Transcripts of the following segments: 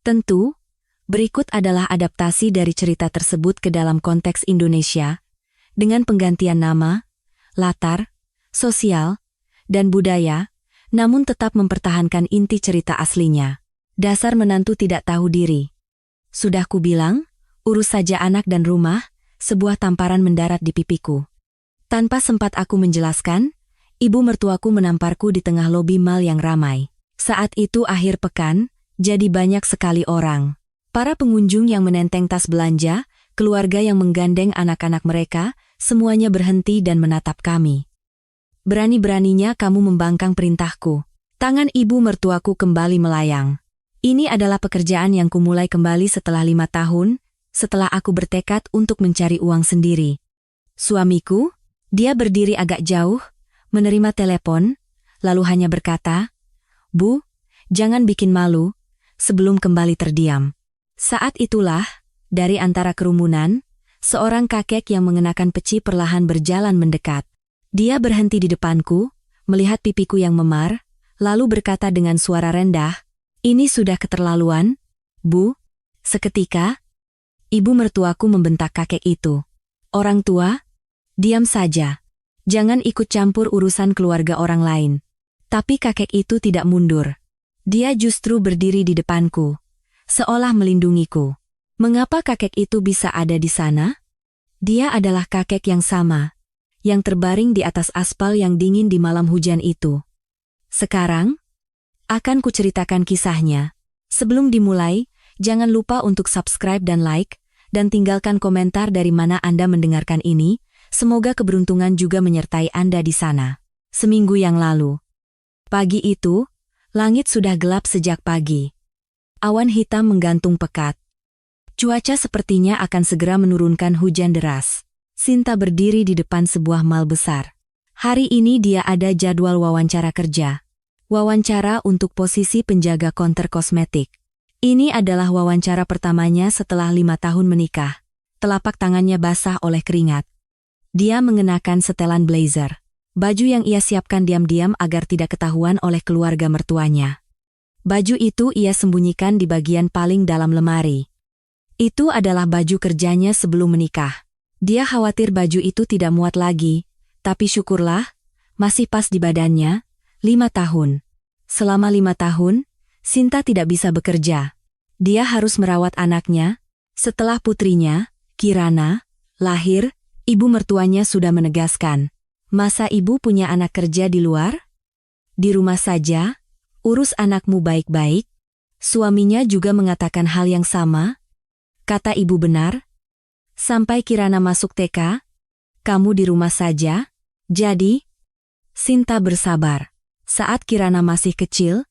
Tentu, berikut adalah adaptasi dari cerita tersebut ke dalam konteks Indonesia, dengan penggantian nama, latar, sosial, dan budaya, namun tetap mempertahankan inti cerita aslinya. Dasar menantu tidak tahu diri. Sudah kubilang, urus saja anak dan rumah, sebuah tamparan mendarat di pipiku. Tanpa sempat aku menjelaskan, ibu mertuaku menamparku di tengah lobi mal yang ramai. Saat itu akhir pekan, jadi banyak sekali orang. Para pengunjung yang menenteng tas belanja, keluarga yang menggandeng anak-anak mereka, semuanya berhenti dan menatap kami. Berani-beraninya kamu membangkang perintahku. Tangan ibu mertuaku kembali melayang. Ini adalah pekerjaan yang kumulai kembali setelah 5 tahun, setelah aku bertekad untuk mencari uang sendiri. Suamiku, dia berdiri agak jauh, menerima telepon, lalu hanya berkata, "Bu, jangan bikin malu," sebelum kembali terdiam. Saat itulah, dari antara kerumunan, seorang kakek yang mengenakan peci perlahan berjalan mendekat. Dia berhenti di depanku, melihat pipiku yang memar, lalu berkata dengan suara rendah, "Ini sudah keterlaluan, Bu." Seketika, ibu mertuaku membentak kakek itu. "Orang tua, diam saja. Jangan ikut campur urusan keluarga orang lain." Tapi kakek itu tidak mundur. Dia justru berdiri di depanku, seolah melindungiku. Mengapa kakek itu bisa ada di sana? Dia adalah kakek yang sama, yang terbaring di atas aspal yang dingin di malam hujan itu. Sekarang, akan kuceritakan kisahnya. Sebelum dimulai, jangan lupa untuk subscribe dan like, dan tinggalkan komentar dari mana Anda mendengarkan ini. Semoga keberuntungan juga menyertai Anda di sana. Seminggu yang lalu. Pagi itu, langit sudah gelap sejak pagi. Awan hitam menggantung pekat. Cuaca sepertinya akan segera menurunkan hujan deras. Sinta berdiri di depan sebuah mal besar. Hari ini dia ada jadwal wawancara kerja. Wawancara untuk posisi penjaga konter kosmetik. Ini adalah wawancara pertamanya setelah 5 tahun menikah. Telapak tangannya basah oleh keringat. Dia mengenakan setelan blazer. Baju yang ia siapkan diam-diam agar tidak ketahuan oleh keluarga mertuanya. Baju itu ia sembunyikan di bagian paling dalam lemari. Itu adalah baju kerjanya sebelum menikah. Dia khawatir baju itu tidak muat lagi, tapi syukurlah, masih pas di badannya. 5 tahun. Selama 5 tahun, Sinta tidak bisa bekerja. Dia harus merawat anaknya. Setelah putrinya, Kirana, lahir, ibu mertuanya sudah menegaskan, "Masa ibu punya anak kerja di luar? Di rumah saja, urus anakmu baik-baik." Suaminya juga mengatakan hal yang sama. Kata ibu benar. Sampai Kirana masuk TK, kamu di rumah saja. Jadi, Sinta bersabar. Saat Kirana masih kecil,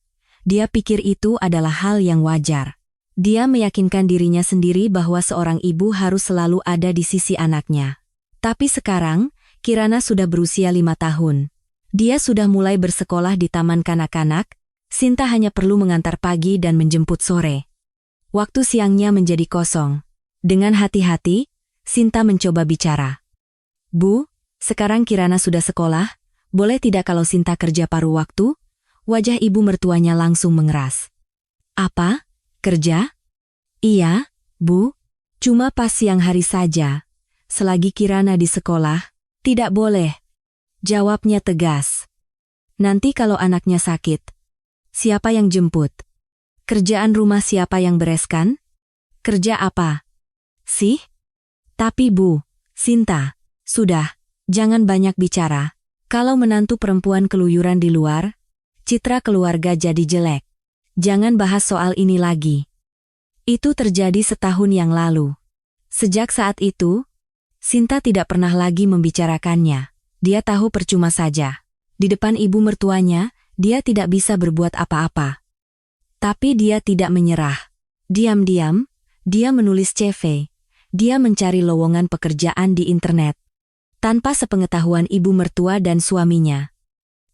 dia pikir itu adalah hal yang wajar. Dia meyakinkan dirinya sendiri bahwa seorang ibu harus selalu ada di sisi anaknya. Tapi sekarang, Kirana sudah berusia 5 tahun. Dia sudah mulai bersekolah di taman kanak-kanak. Sinta hanya perlu mengantar pagi dan menjemput sore. Waktu siangnya menjadi kosong. Dengan hati-hati, Sinta mencoba bicara. "Bu, sekarang Kirana sudah sekolah. Boleh tidak kalau Sinta kerja paruh waktu?" Wajah ibu mertuanya langsung mengeras. "Apa? Kerja?" "Iya, Bu. Cuma pas siang hari saja. Selagi Kirana di sekolah, tidak boleh." Jawabnya tegas. "Nanti kalau anaknya sakit, siapa yang jemput? Kerjaan rumah siapa yang bereskan? Kerja apa sih?" "Tapi Bu, Sinta, sudah, jangan banyak bicara. Kalau menantu perempuan keluyuran di luar, citra keluarga jadi jelek. Jangan bahas soal ini lagi." Itu terjadi setahun yang lalu. Sejak saat itu, Sinta tidak pernah lagi membicarakannya. Dia tahu percuma saja. Di depan ibu mertuanya, dia tidak bisa berbuat apa-apa. Tapi dia tidak menyerah. Diam-diam, dia menulis CV. Dia mencari lowongan pekerjaan di internet. Tanpa sepengetahuan ibu mertua dan suaminya.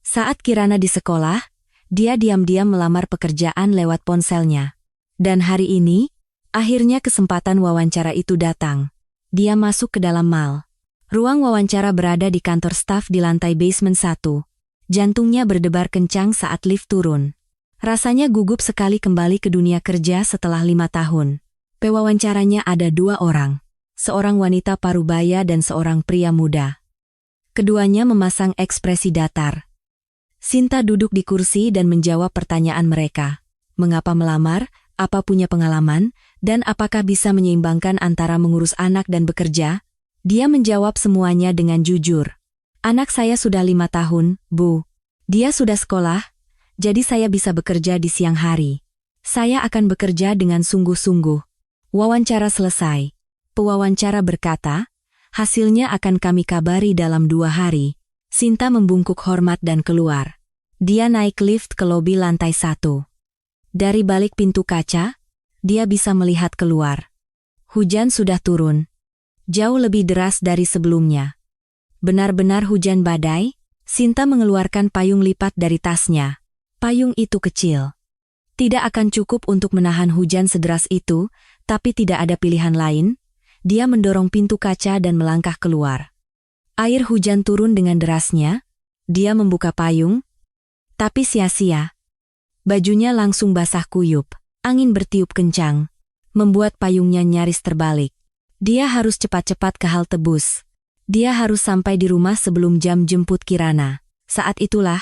Saat Kirana di sekolah, dia diam-diam melamar pekerjaan lewat ponselnya. Dan hari ini, akhirnya kesempatan wawancara itu datang. Dia masuk ke dalam mal. Ruang wawancara berada di kantor staf di lantai basement 1. Jantungnya berdebar kencang saat lift turun. Rasanya gugup sekali kembali ke dunia kerja setelah 5 tahun. Pewawancaranya ada 2 orang. Seorang wanita parubaya dan seorang pria muda. Keduanya memasang ekspresi datar. Sinta duduk di kursi dan menjawab pertanyaan mereka. Mengapa melamar, apa punya pengalaman, dan apakah bisa menyeimbangkan antara mengurus anak dan bekerja? Dia menjawab semuanya dengan jujur. Anak saya sudah 5 tahun, Bu. Dia sudah sekolah, jadi saya bisa bekerja di siang hari. Saya akan bekerja dengan sungguh-sungguh. Wawancara selesai. Pewawancara berkata, hasilnya akan kami kabari dalam 2 hari. Sinta membungkuk hormat dan keluar. Dia naik lift ke lobi lantai 1. Dari balik pintu kaca, dia bisa melihat keluar. Hujan sudah turun. Jauh lebih deras dari sebelumnya. Benar-benar hujan badai. Sinta mengeluarkan payung lipat dari tasnya. Payung itu kecil. Tidak akan cukup untuk menahan hujan sederas itu, tapi tidak ada pilihan lain. Dia mendorong pintu kaca dan melangkah keluar. Air hujan turun dengan derasnya. Dia membuka payung, tapi sia-sia. Bajunya langsung basah kuyup. Angin bertiup kencang, membuat payungnya nyaris terbalik. Dia harus cepat-cepat ke halte bus. Dia harus sampai di rumah sebelum jam jemput Kirana. Saat itulah,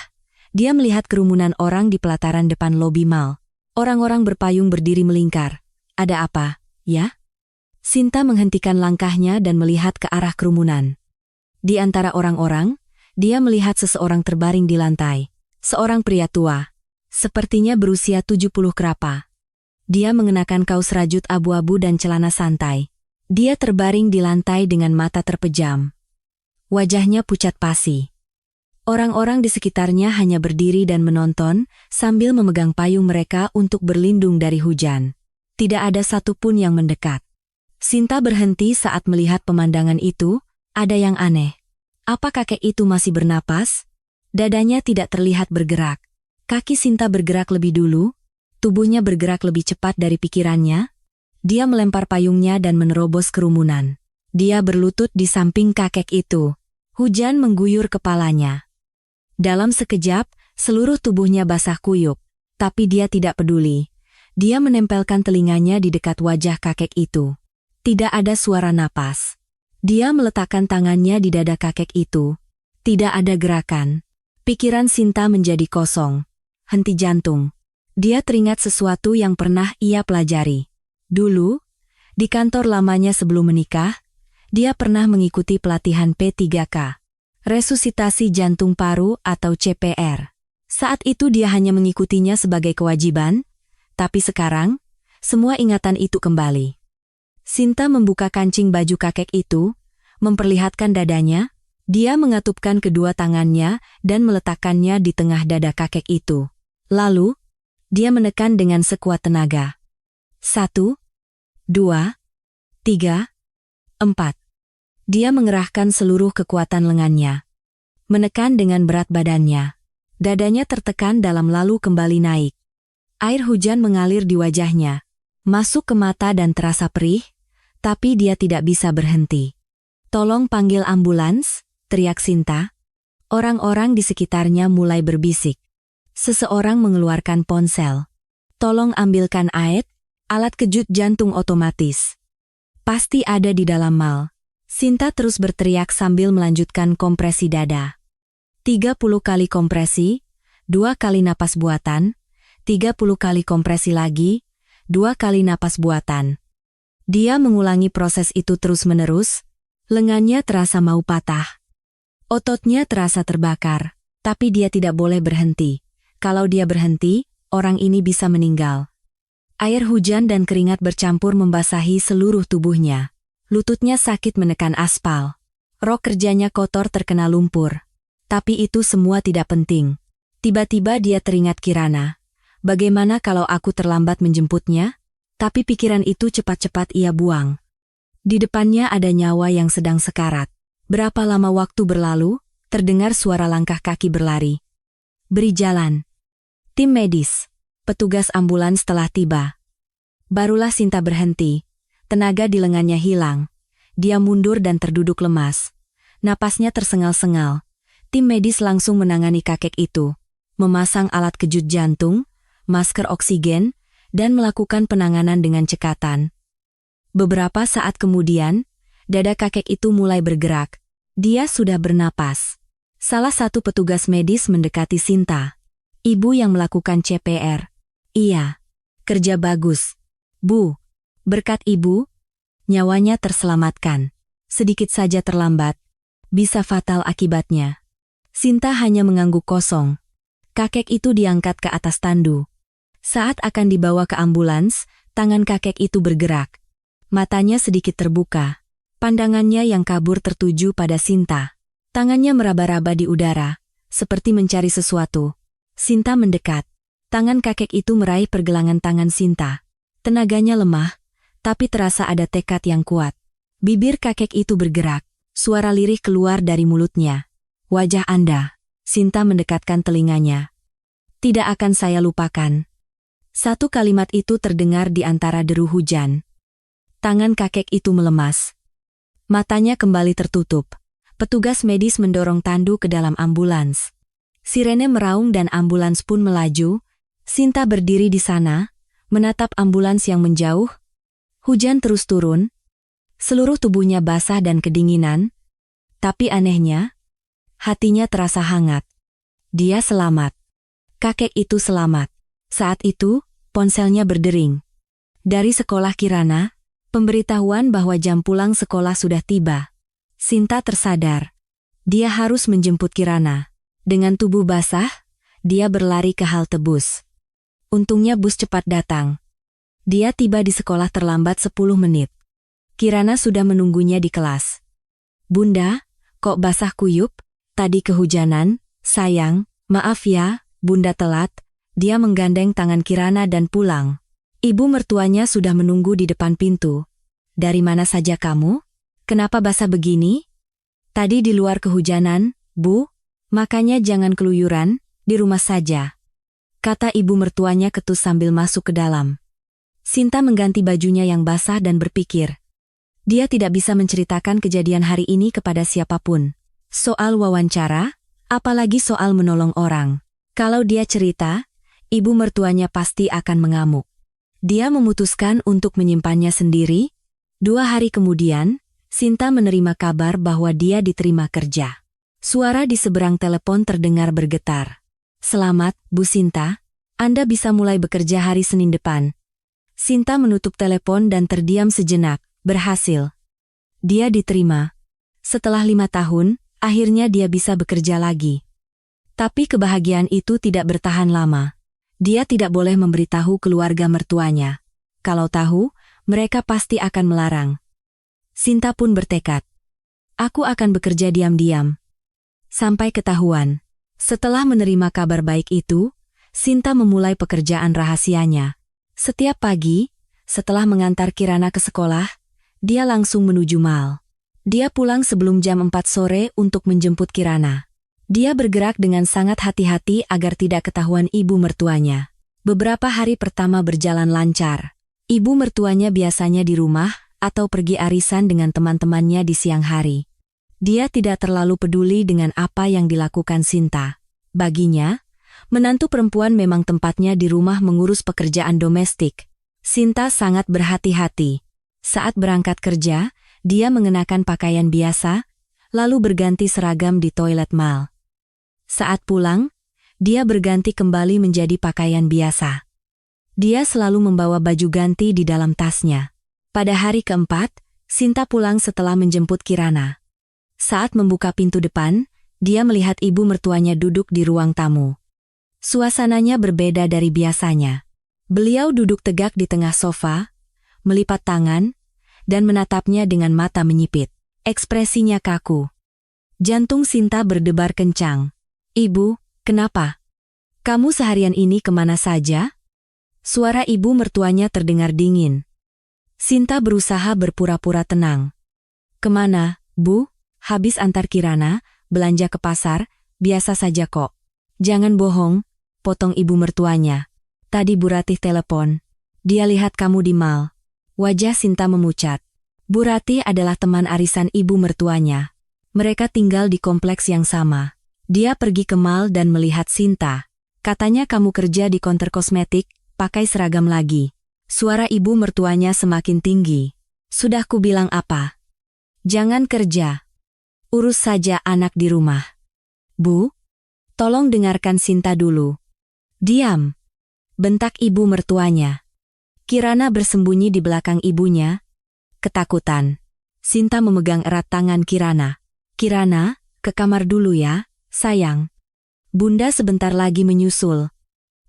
dia melihat kerumunan orang di pelataran depan lobi mal. Orang-orang berpayung berdiri melingkar. Ada apa, ya? Sinta menghentikan langkahnya dan melihat ke arah kerumunan. Di antara orang-orang, dia melihat seseorang terbaring di lantai. Seorang pria tua. Sepertinya berusia 70 kerapa. Dia mengenakan kaos rajut abu-abu dan celana santai. Dia terbaring di lantai dengan mata terpejam. Wajahnya pucat pasi. Orang-orang di sekitarnya hanya berdiri dan menonton sambil memegang payung mereka untuk berlindung dari hujan. Tidak ada satupun yang mendekat. Sinta berhenti saat melihat pemandangan itu. Ada yang aneh. Apa kakek itu masih bernapas? Dadanya tidak terlihat bergerak. Kaki Sinta bergerak lebih dulu. Tubuhnya bergerak lebih cepat dari pikirannya. Dia melempar payungnya dan menerobos kerumunan. Dia berlutut di samping kakek itu. Hujan mengguyur kepalanya. Dalam sekejap, seluruh tubuhnya basah kuyup. Tapi dia tidak peduli. Dia menempelkan telinganya di dekat wajah kakek itu. Tidak ada suara napas. Dia meletakkan tangannya di dada kakek itu. Tidak ada gerakan. Pikiran Sinta menjadi kosong. Henti jantung. Dia teringat sesuatu yang pernah ia pelajari. Dulu, di kantor lamanya sebelum menikah, dia pernah mengikuti pelatihan P3K. Resusitasi jantung paru atau CPR. Saat itu dia hanya mengikutinya sebagai kewajiban, tapi sekarang, semua ingatan itu kembali. Sinta membuka kancing baju kakek itu, memperlihatkan dadanya. Dia mengatupkan kedua tangannya dan meletakkannya di tengah dada kakek itu. Lalu, dia menekan dengan sekuat tenaga. 1, 2, 3, 4. Dia mengerahkan seluruh kekuatan lengannya. Menekan dengan berat badannya. Dadanya tertekan dalam lalu kembali naik. Air hujan mengalir di wajahnya. Masuk ke mata dan terasa perih, tapi dia tidak bisa berhenti. Tolong panggil ambulans, teriak Sinta. Orang-orang di sekitarnya mulai berbisik. Seseorang mengeluarkan ponsel. Tolong ambilkan AED, alat kejut jantung otomatis. Pasti ada di dalam mal. Sinta terus berteriak sambil melanjutkan kompresi dada. 30 kali kompresi, 2 kali napas buatan, 30 kali kompresi lagi, 2 kali napas buatan. Dia mengulangi proses itu terus-menerus, lengannya terasa mau patah. Ototnya terasa terbakar, tapi dia tidak boleh berhenti. Kalau dia berhenti, orang ini bisa meninggal. Air hujan dan keringat bercampur membasahi seluruh tubuhnya. Lututnya sakit menekan aspal. Rok kerjanya kotor terkena lumpur. Tapi itu semua tidak penting. Tiba-tiba dia teringat Kirana. Bagaimana kalau aku terlambat menjemputnya? Tapi pikiran itu cepat-cepat ia buang. Di depannya ada nyawa yang sedang sekarat. Berapa lama waktu berlalu, terdengar suara langkah kaki berlari. Beri jalan. Tim medis. Petugas ambulans telah tiba. Barulah Sinta berhenti. Tenaga di lengannya hilang. Dia mundur dan terduduk lemas. Napasnya tersengal-sengal. Tim medis langsung menangani kakek itu. Memasang alat kejut jantung, masker oksigen, dan melakukan penanganan dengan cekatan. Beberapa saat kemudian, dada kakek itu mulai bergerak. Dia sudah bernapas. Salah satu petugas medis mendekati Sinta. Ibu yang melakukan CPR. Iya. Kerja bagus. Bu. Berkat ibu, nyawanya terselamatkan. Sedikit saja terlambat. Bisa fatal akibatnya. Sinta hanya mengangguk kosong. Kakek itu diangkat ke atas tandu. Saat akan dibawa ke ambulans, tangan kakek itu bergerak. Matanya sedikit terbuka. Pandangannya yang kabur tertuju pada Sinta. Tangannya meraba-raba di udara, seperti mencari sesuatu. Sinta mendekat. Tangan kakek itu meraih pergelangan tangan Sinta. Tenaganya lemah, tapi terasa ada tekad yang kuat. Bibir kakek itu bergerak. Suara lirih keluar dari mulutnya. Wajah Anda. Sinta mendekatkan telinganya. Tidak akan saya lupakan. Satu kalimat itu terdengar di antara deru hujan. Tangan kakek itu melemas. Matanya kembali tertutup. Petugas medis mendorong tandu ke dalam ambulans. Sirene meraung dan ambulans pun melaju. Sinta berdiri di sana, menatap ambulans yang menjauh. Hujan terus turun. Seluruh tubuhnya basah dan kedinginan. Tapi anehnya, hatinya terasa hangat. Dia selamat. Kakek itu selamat. Saat itu, ponselnya berdering. Dari sekolah Kirana, pemberitahuan bahwa jam pulang sekolah sudah tiba. Sinta tersadar. Dia harus menjemput Kirana. Dengan tubuh basah, dia berlari ke halte bus. Untungnya bus cepat datang. Dia tiba di sekolah terlambat 10 menit. Kirana sudah menunggunya di kelas. Bunda, kok basah kuyup? Tadi kehujanan, sayang, maaf ya, Bunda telat. Dia menggandeng tangan Kirana dan pulang. Ibu mertuanya sudah menunggu di depan pintu. Dari mana saja kamu? Kenapa basah begini? Tadi di luar kehujanan, Bu. Makanya jangan keluyuran, di rumah saja. Kata ibu mertuanya ketus sambil masuk ke dalam. Sinta mengganti bajunya yang basah dan berpikir. Dia tidak bisa menceritakan kejadian hari ini kepada siapapun. Soal wawancara, apalagi soal menolong orang. Kalau dia cerita, ibu mertuanya pasti akan mengamuk. Dia memutuskan untuk menyimpannya sendiri. 2 hari kemudian, Sinta menerima kabar bahwa dia diterima kerja. Suara di seberang telepon terdengar bergetar. Selamat, Bu Sinta. Anda bisa mulai bekerja hari Senin depan. Sinta menutup telepon dan terdiam sejenak. Berhasil. Dia diterima. Setelah 5 tahun, akhirnya dia bisa bekerja lagi. Tapi kebahagiaan itu tidak bertahan lama. Dia tidak boleh memberitahu keluarga mertuanya. Kalau tahu, mereka pasti akan melarang. Sinta pun bertekad. Aku akan bekerja diam-diam. Sampai ketahuan. Setelah menerima kabar baik itu, Sinta memulai pekerjaan rahasianya. Setiap pagi, setelah mengantar Kirana ke sekolah, dia langsung menuju mal. Dia pulang sebelum jam 4 sore untuk menjemput Kirana. Dia bergerak dengan sangat hati-hati agar tidak ketahuan ibu mertuanya. Beberapa hari pertama berjalan lancar. Ibu mertuanya biasanya di rumah atau pergi arisan dengan teman-temannya di siang hari. Dia tidak terlalu peduli dengan apa yang dilakukan Sinta. Baginya, menantu perempuan memang tempatnya di rumah mengurus pekerjaan domestik. Sinta sangat berhati-hati. Saat berangkat kerja, dia mengenakan pakaian biasa, lalu berganti seragam di toilet mal. Saat pulang, dia berganti kembali menjadi pakaian biasa. Dia selalu membawa baju ganti di dalam tasnya. Pada hari keempat, Sinta pulang setelah menjemput Kirana. Saat membuka pintu depan, dia melihat ibu mertuanya duduk di ruang tamu. Suasananya berbeda dari biasanya. Beliau duduk tegak di tengah sofa, melipat tangan, dan menatapnya dengan mata menyipit. Ekspresinya kaku. Jantung Sinta berdebar kencang. Ibu, kenapa? Kamu seharian ini kemana saja? Suara ibu mertuanya terdengar dingin. Sinta berusaha berpura-pura tenang. Kemana, Bu? Habis antar Kirana, belanja ke pasar, biasa saja kok. Jangan bohong, potong ibu mertuanya. Tadi Bu Ratih telepon. Dia lihat kamu di mal. Wajah Sinta memucat. Bu Ratih adalah teman arisan ibu mertuanya. Mereka tinggal di kompleks yang sama. Dia pergi ke mal dan melihat Sinta. Katanya kamu kerja di counter kosmetik, pakai seragam lagi. Suara ibu mertuanya semakin tinggi. Sudah kubilang apa? Jangan kerja. Urus saja anak di rumah. Bu, tolong dengarkan Sinta dulu. Diam, bentak ibu mertuanya. Kirana bersembunyi di belakang ibunya. Ketakutan. Sinta memegang erat tangan Kirana. Kirana, ke kamar dulu ya, sayang. Bunda sebentar lagi menyusul.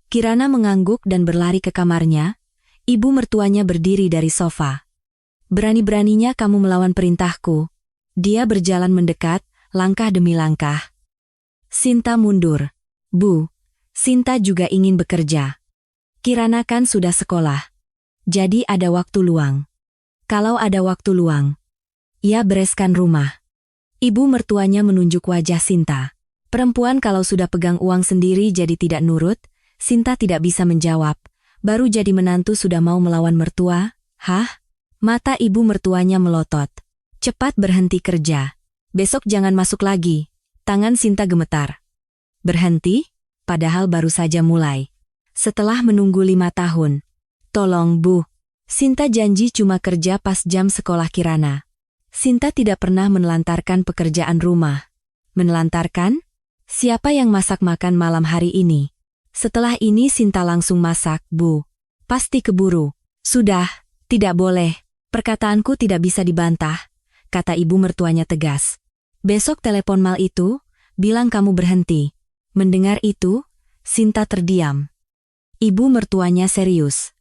Kirana mengangguk dan berlari ke kamarnya. Ibu mertuanya berdiri dari sofa. Berani-beraninya kamu melawan perintahku. Dia berjalan mendekat, langkah demi langkah. Sinta mundur. Bu, Sinta juga ingin bekerja. Kirana kan sudah sekolah. Jadi ada waktu luang. Kalau ada waktu luang, ia bereskan rumah. Ibu mertuanya menunjuk wajah Sinta. Perempuan kalau sudah pegang uang sendiri jadi tidak nurut. Sinta tidak bisa menjawab. Baru jadi menantu sudah mau melawan mertua? Hah? Mata ibu mertuanya melotot. Cepat berhenti kerja. Besok jangan masuk lagi. Tangan Sinta gemetar. Berhenti? Padahal baru saja mulai. Setelah menunggu 5 tahun. Tolong Bu. Sinta janji cuma kerja pas jam sekolah Kirana. Sinta tidak pernah menelantarkan pekerjaan rumah. Menelantarkan? Siapa yang masak makan malam hari ini? Setelah ini Sinta langsung masak, Bu. Pasti keburu. Sudah, tidak boleh. Perkataanku tidak bisa dibantah, kata ibu mertuanya tegas. Besok telepon mal itu, bilang kamu berhenti. Mendengar itu, Sinta terdiam. Ibu mertuanya serius.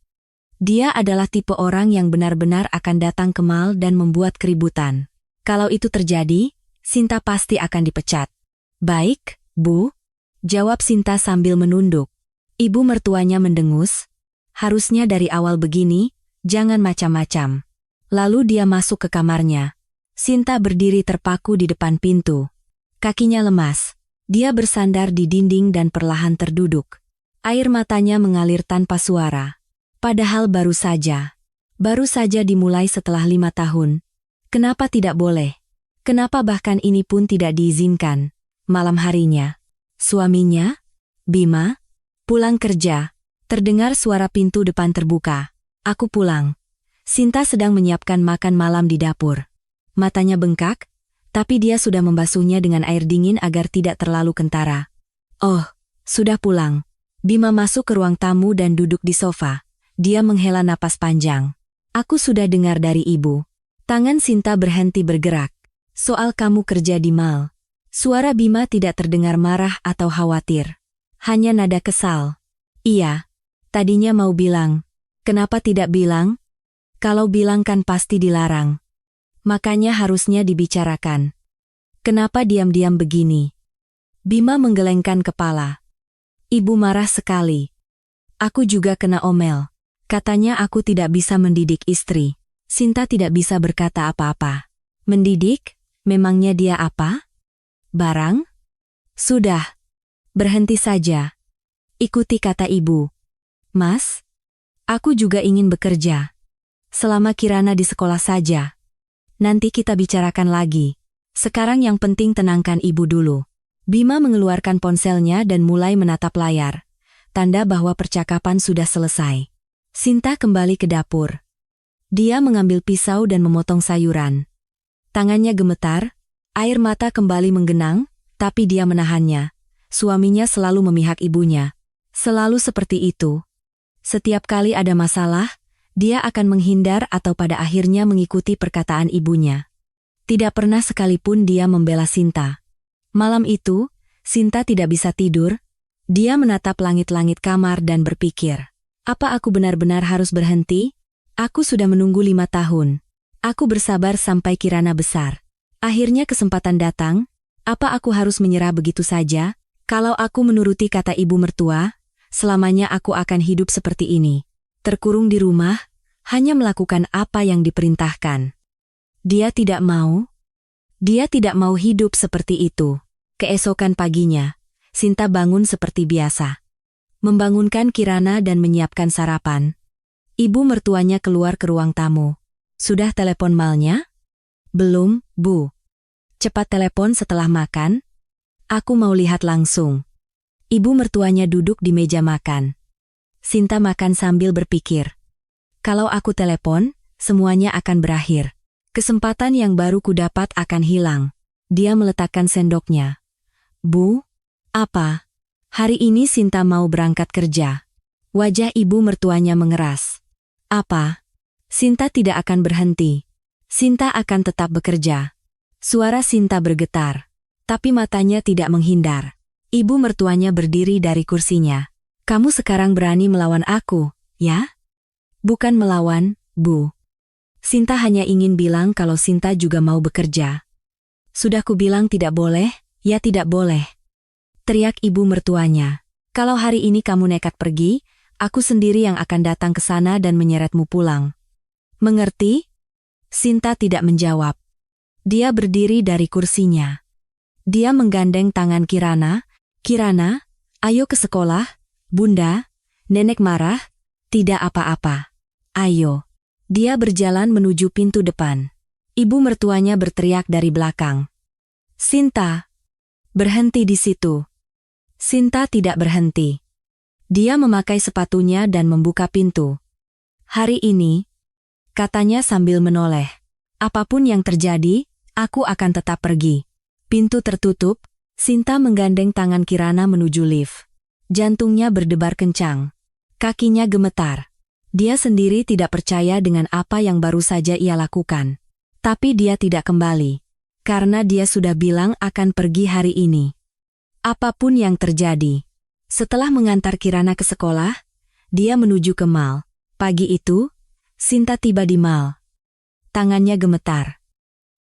Dia adalah tipe orang yang benar-benar akan datang ke mal dan membuat keributan. Kalau itu terjadi, Sinta pasti akan dipecat. Baik, Bu, jawab Sinta sambil menunduk. Ibu mertuanya mendengus. Harusnya dari awal begini, jangan macam-macam. Lalu dia masuk ke kamarnya. Sinta berdiri terpaku di depan pintu. Kakinya lemas. Dia bersandar di dinding dan perlahan terduduk. Air matanya mengalir tanpa suara. Padahal baru saja dimulai setelah 5 tahun. Kenapa tidak boleh? Kenapa bahkan ini pun tidak diizinkan? Malam harinya, suaminya, Bima, pulang kerja. Terdengar suara pintu depan terbuka. Aku pulang. Sinta sedang menyiapkan makan malam di dapur. Matanya bengkak, tapi dia sudah membasuhnya dengan air dingin agar tidak terlalu kentara. Oh, sudah pulang. Bima masuk ke ruang tamu dan duduk di sofa. Dia menghela napas panjang. Aku sudah dengar dari ibu. Tangan Sinta berhenti bergerak. Soal kamu kerja di mal. Suara Bima tidak terdengar marah atau khawatir. Hanya nada kesal. Iya. Tadinya mau bilang. Kenapa tidak bilang? Kalau bilang kan pasti dilarang. Makanya harusnya dibicarakan. Kenapa diam-diam begini? Bima menggelengkan kepala. Ibu marah sekali. Aku juga kena omel. Katanya aku tidak bisa mendidik istri. Sinta tidak bisa berkata apa-apa. Mendidik? Memangnya dia apa? Barang? Sudah. Berhenti saja. Ikuti kata ibu. Mas, aku juga ingin bekerja. Selama Kirana di sekolah saja. Nanti kita bicarakan lagi. Sekarang yang penting tenangkan ibu dulu. Bima mengeluarkan ponselnya dan mulai menatap layar. Tanda bahwa percakapan sudah selesai. Sinta kembali ke dapur. Dia mengambil pisau dan memotong sayuran. Tangannya gemetar, air mata kembali menggenang, tapi dia menahannya. Suaminya selalu memihak ibunya. Selalu seperti itu. Setiap kali ada masalah, dia akan menghindar atau pada akhirnya mengikuti perkataan ibunya. Tidak pernah sekalipun dia membela Sinta. Malam itu, Sinta tidak bisa tidur. Dia menatap langit-langit kamar dan berpikir. Apa aku benar-benar harus berhenti? Aku sudah menunggu 5 tahun. Aku bersabar sampai Kirana besar. Akhirnya kesempatan datang. Apa aku harus menyerah begitu saja? Kalau aku menuruti kata ibu mertua, selamanya aku akan hidup seperti ini. Terkurung di rumah, hanya melakukan apa yang diperintahkan. Dia tidak mau. Dia tidak mau hidup seperti itu. Keesokan paginya, Sinta bangun seperti biasa. Membangunkan Kirana dan menyiapkan sarapan. Ibu mertuanya keluar ke ruang tamu. Sudah telepon malnya? Belum, Bu. Cepat telepon setelah makan. Aku mau lihat langsung. Ibu mertuanya duduk di meja makan. Sinta makan sambil berpikir. Kalau aku telepon, semuanya akan berakhir. Kesempatan yang baru kudapat akan hilang. Dia meletakkan sendoknya. Bu, apa? Hari ini Sinta mau berangkat kerja. Wajah ibu mertuanya mengeras. Apa? Sinta tidak akan berhenti. Sinta akan tetap bekerja. Suara Sinta bergetar. Tapi matanya tidak menghindar. Ibu mertuanya berdiri dari kursinya. Kamu sekarang berani melawan aku, ya? Bukan melawan, Bu. Sinta hanya ingin bilang kalau Sinta juga mau bekerja. Sudah ku bilang tidak boleh, ya tidak boleh. Teriak ibu mertuanya. Kalau hari ini kamu nekat pergi, aku sendiri yang akan datang ke sana dan menyeretmu pulang. Mengerti? Sinta tidak menjawab. Dia berdiri dari kursinya. Dia menggandeng tangan Kirana. Kirana, ayo ke sekolah. Bunda, nenek marah. Tidak apa-apa. Ayo. Dia berjalan menuju pintu depan. Ibu mertuanya berteriak dari belakang. Sinta, berhenti di situ. Sinta tidak berhenti. Dia memakai sepatunya dan membuka pintu. Hari ini, katanya sambil menoleh. Apapun yang terjadi, aku akan tetap pergi. Pintu tertutup, Sinta menggandeng tangan Kirana menuju lift. Jantungnya berdebar kencang. Kakinya gemetar. Dia sendiri tidak percaya dengan apa yang baru saja ia lakukan. Tapi dia tidak kembali. Karena dia sudah bilang akan pergi hari ini. Apapun yang terjadi. Setelah mengantar Kirana ke sekolah, dia menuju ke mall. Pagi itu, Sinta tiba di mall. Tangannya gemetar.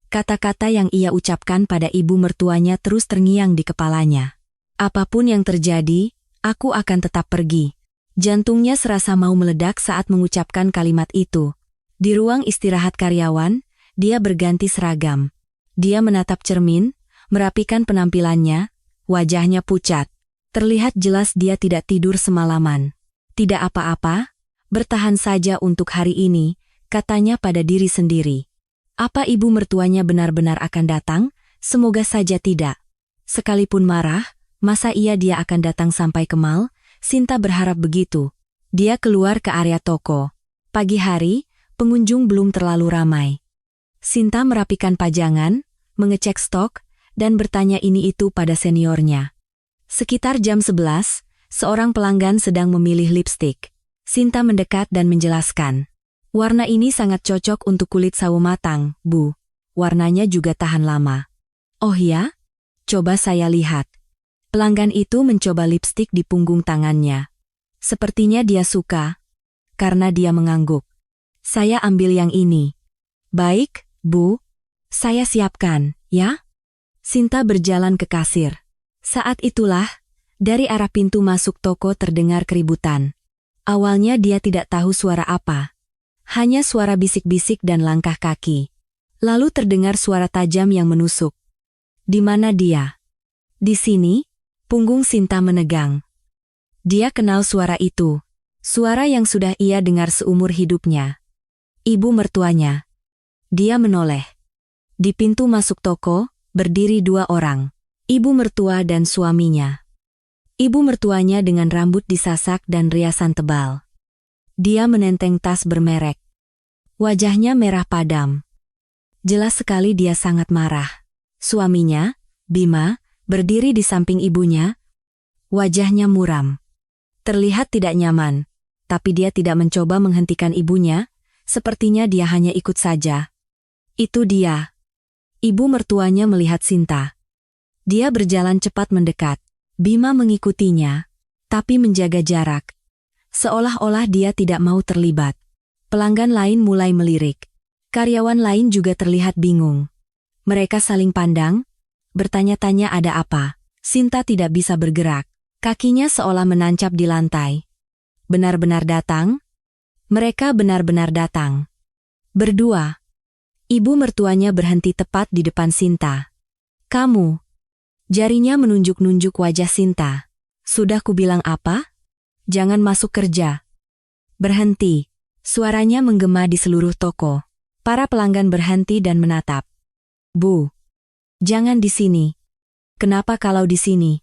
Kata-kata yang ia ucapkan pada ibu mertuanya terus terngiang di kepalanya. Apapun yang terjadi, aku akan tetap pergi. Jantungnya serasa mau meledak saat mengucapkan kalimat itu. Di ruang istirahat karyawan, dia berganti seragam. Dia menatap cermin, merapikan penampilannya, wajahnya pucat. Terlihat jelas dia tidak tidur semalaman. Tidak apa-apa, bertahan saja untuk hari ini, katanya pada diri sendiri. Apa ibu mertuanya benar-benar akan datang? Semoga saja tidak. Sekalipun marah, masa iya dia akan datang sampai ke mall? Sinta berharap begitu. Dia keluar ke area toko. Pagi hari, pengunjung belum terlalu ramai. Sinta merapikan pajangan, mengecek stok, dan bertanya ini itu pada seniornya. Sekitar jam 11, seorang pelanggan sedang memilih lipstik. Sinta mendekat dan menjelaskan. Warna ini sangat cocok untuk kulit sawo matang, Bu. Warnanya juga tahan lama. Oh ya? Coba saya lihat. Pelanggan itu mencoba lipstik di punggung tangannya. Sepertinya dia suka. Karena dia mengangguk. Saya ambil yang ini. Baik, Bu. Saya siapkan, ya? Sinta berjalan ke kasir. Saat itulah, dari arah pintu masuk toko terdengar keributan. Awalnya dia tidak tahu suara apa. Hanya suara bisik-bisik dan langkah kaki. Lalu terdengar suara tajam yang menusuk. Di mana dia? Di sini, punggung Sinta menegang. Dia kenal suara itu. Suara yang sudah ia dengar seumur hidupnya. Ibu mertuanya. Dia menoleh. Di pintu masuk toko, berdiri dua orang. Ibu mertua dan suaminya. Ibu mertuanya dengan rambut disasak dan riasan tebal. Dia menenteng tas bermerek. Wajahnya merah padam. Jelas sekali dia sangat marah. Suaminya, Bima, berdiri di samping ibunya. Wajahnya muram. Terlihat tidak nyaman, tapi dia tidak mencoba menghentikan ibunya, sepertinya dia hanya ikut saja. Itu dia. Ibu mertuanya melihat Sinta. Dia berjalan cepat mendekat. Bima mengikutinya, tapi menjaga jarak. Seolah-olah dia tidak mau terlibat. Pelanggan lain mulai melirik. Karyawan lain juga terlihat bingung. Mereka saling pandang, bertanya-tanya ada apa. Sinta tidak bisa bergerak. Kakinya seolah menancap di lantai. Benar-benar datang? Mereka benar-benar datang. Berdua. Ibu mertuanya berhenti tepat di depan Sinta. Kamu. Jarinya menunjuk-nunjuk wajah Sinta. Sudah kubilang apa? Jangan masuk kerja. Berhenti. Suaranya menggema di seluruh toko. Para pelanggan berhenti dan menatap. Bu. Jangan di sini. Kenapa kalau di sini?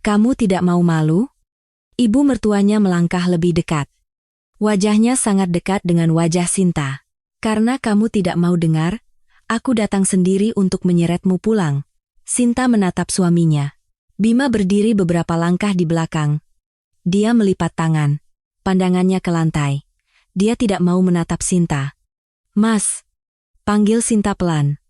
Kamu tidak mau malu? Ibu mertuanya melangkah lebih dekat. Wajahnya sangat dekat dengan wajah Sinta. Karena kamu tidak mau dengar, aku datang sendiri untuk menyeretmu pulang. Sinta menatap suaminya. Bima berdiri beberapa langkah di belakang. Dia melipat tangan. Pandangannya ke lantai. Dia tidak mau menatap Sinta. Mas, panggil Sinta pelan.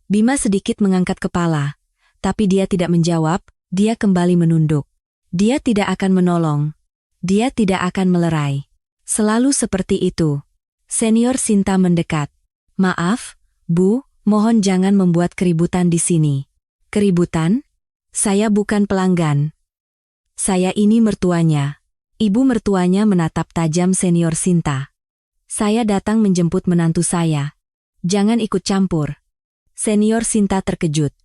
Bima sedikit mengangkat kepala. Tapi dia tidak menjawab, dia kembali menunduk. Dia tidak akan menolong. Dia tidak akan melerai. Selalu seperti itu. Senior Sinta mendekat. Maaf, Bu, mohon jangan membuat keributan di sini. Keributan? Saya bukan pelanggan. Saya ini mertuanya. Ibu mertuanya menatap tajam senior Sinta. Saya datang menjemput menantu saya. Jangan ikut campur. Senior Sinta terkejut.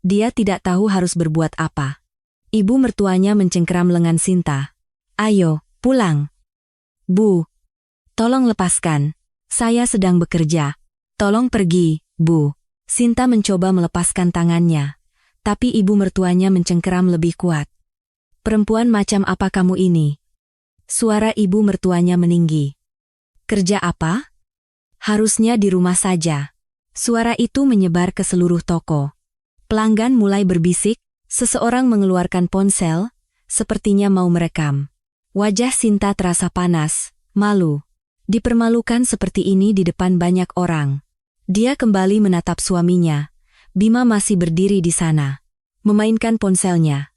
Dia tidak tahu harus berbuat apa. Ibu mertuanya mencengkeram lengan Sinta. Ayo, pulang. Bu, tolong lepaskan. Saya sedang bekerja. Tolong pergi, Bu. Sinta mencoba melepaskan tangannya. Tapi ibu mertuanya mencengkeram lebih kuat. Perempuan macam apa kamu ini? Suara ibu mertuanya meninggi. Kerja apa? Harusnya di rumah saja. Suara itu menyebar ke seluruh toko. Pelanggan mulai berbisik, seseorang mengeluarkan ponsel, sepertinya mau merekam. Wajah Sinta terasa panas, malu. Dipermalukan seperti ini di depan banyak orang. Dia kembali menatap suaminya. Bima masih berdiri di sana. Memainkan ponselnya.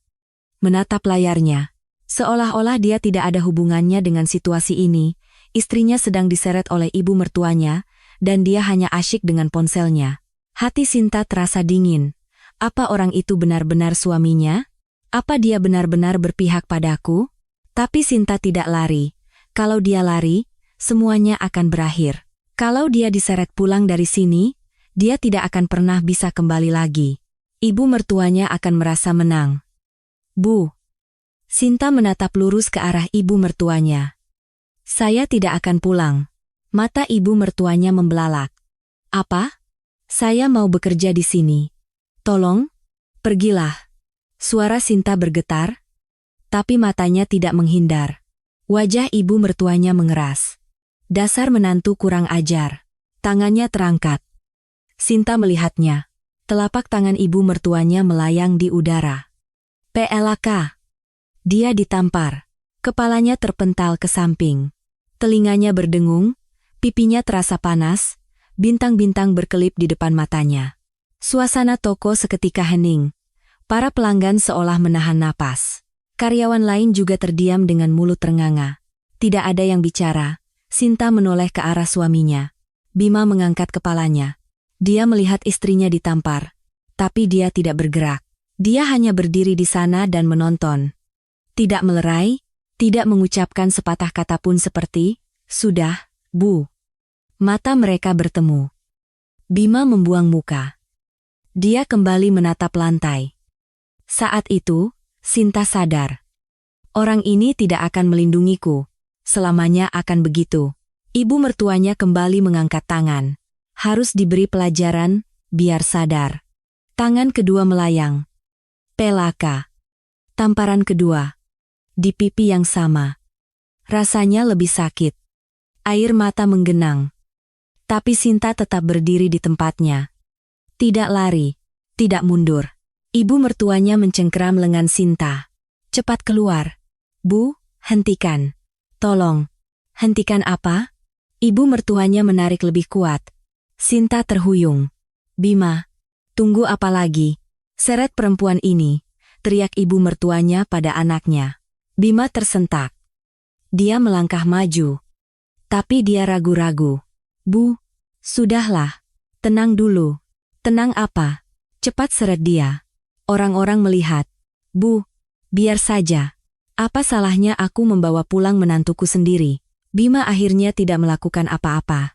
Menatap layarnya. Seolah-olah dia tidak ada hubungannya dengan situasi ini. Istrinya sedang diseret oleh ibu mertuanya, dan dia hanya asyik dengan ponselnya. Hati Sinta terasa dingin. Apa orang itu benar-benar suaminya? Apa dia benar-benar berpihak padaku? Tapi Sinta tidak lari. Kalau dia lari, semuanya akan berakhir. Kalau dia diseret pulang dari sini, dia tidak akan pernah bisa kembali lagi. Ibu mertuanya akan merasa menang. Bu. Sinta menatap lurus ke arah ibu mertuanya. Saya tidak akan pulang. Mata ibu mertuanya membelalak. Apa? Saya mau bekerja di sini. Tolong, pergilah. Suara Sinta bergetar, tapi matanya tidak menghindar. Wajah ibu mertuanya mengeras. Dasar menantu kurang ajar. Tangannya terangkat. Sinta melihatnya. Telapak tangan ibu mertuanya melayang di udara. PLK. Dia ditampar. Kepalanya terpental ke samping. Telinganya berdengung, pipinya terasa panas, bintang-bintang berkelip di depan matanya. Suasana toko seketika hening. Para pelanggan seolah menahan napas. Karyawan lain juga terdiam dengan mulut ternganga. Tidak ada yang bicara. Sinta menoleh ke arah suaminya. Bima mengangkat kepalanya. Dia melihat istrinya ditampar. Tapi dia tidak bergerak. Dia hanya berdiri di sana dan menonton. Tidak melerai, tidak mengucapkan sepatah kata pun seperti, "Sudah, Bu." Mata mereka bertemu. Bima membuang muka. Dia kembali menatap lantai. Saat itu, Sinta sadar. Orang ini tidak akan melindungiku. Selamanya akan begitu. Ibu mertuanya kembali mengangkat tangan. Harus diberi pelajaran, biar sadar. Tangan kedua melayang. Pelaka. Tamparan kedua. Di pipi yang sama. Rasanya lebih sakit. Air mata menggenang. Tapi Sinta tetap berdiri di tempatnya. Tidak lari, tidak mundur. Ibu mertuanya mencengkeram lengan Sinta. Cepat keluar. Bu, hentikan. Tolong. Hentikan apa? Ibu mertuanya menarik lebih kuat. Sinta terhuyung. Bima, tunggu apa lagi? Seret perempuan ini, teriak ibu mertuanya pada anaknya. Bima tersentak. Dia melangkah maju. Tapi dia ragu-ragu. Bu, sudahlah. Tenang dulu. Tenang apa? Cepat seret dia. Orang-orang melihat. Bu, biar saja. Apa salahnya aku membawa pulang menantuku sendiri? Bima akhirnya tidak melakukan apa-apa.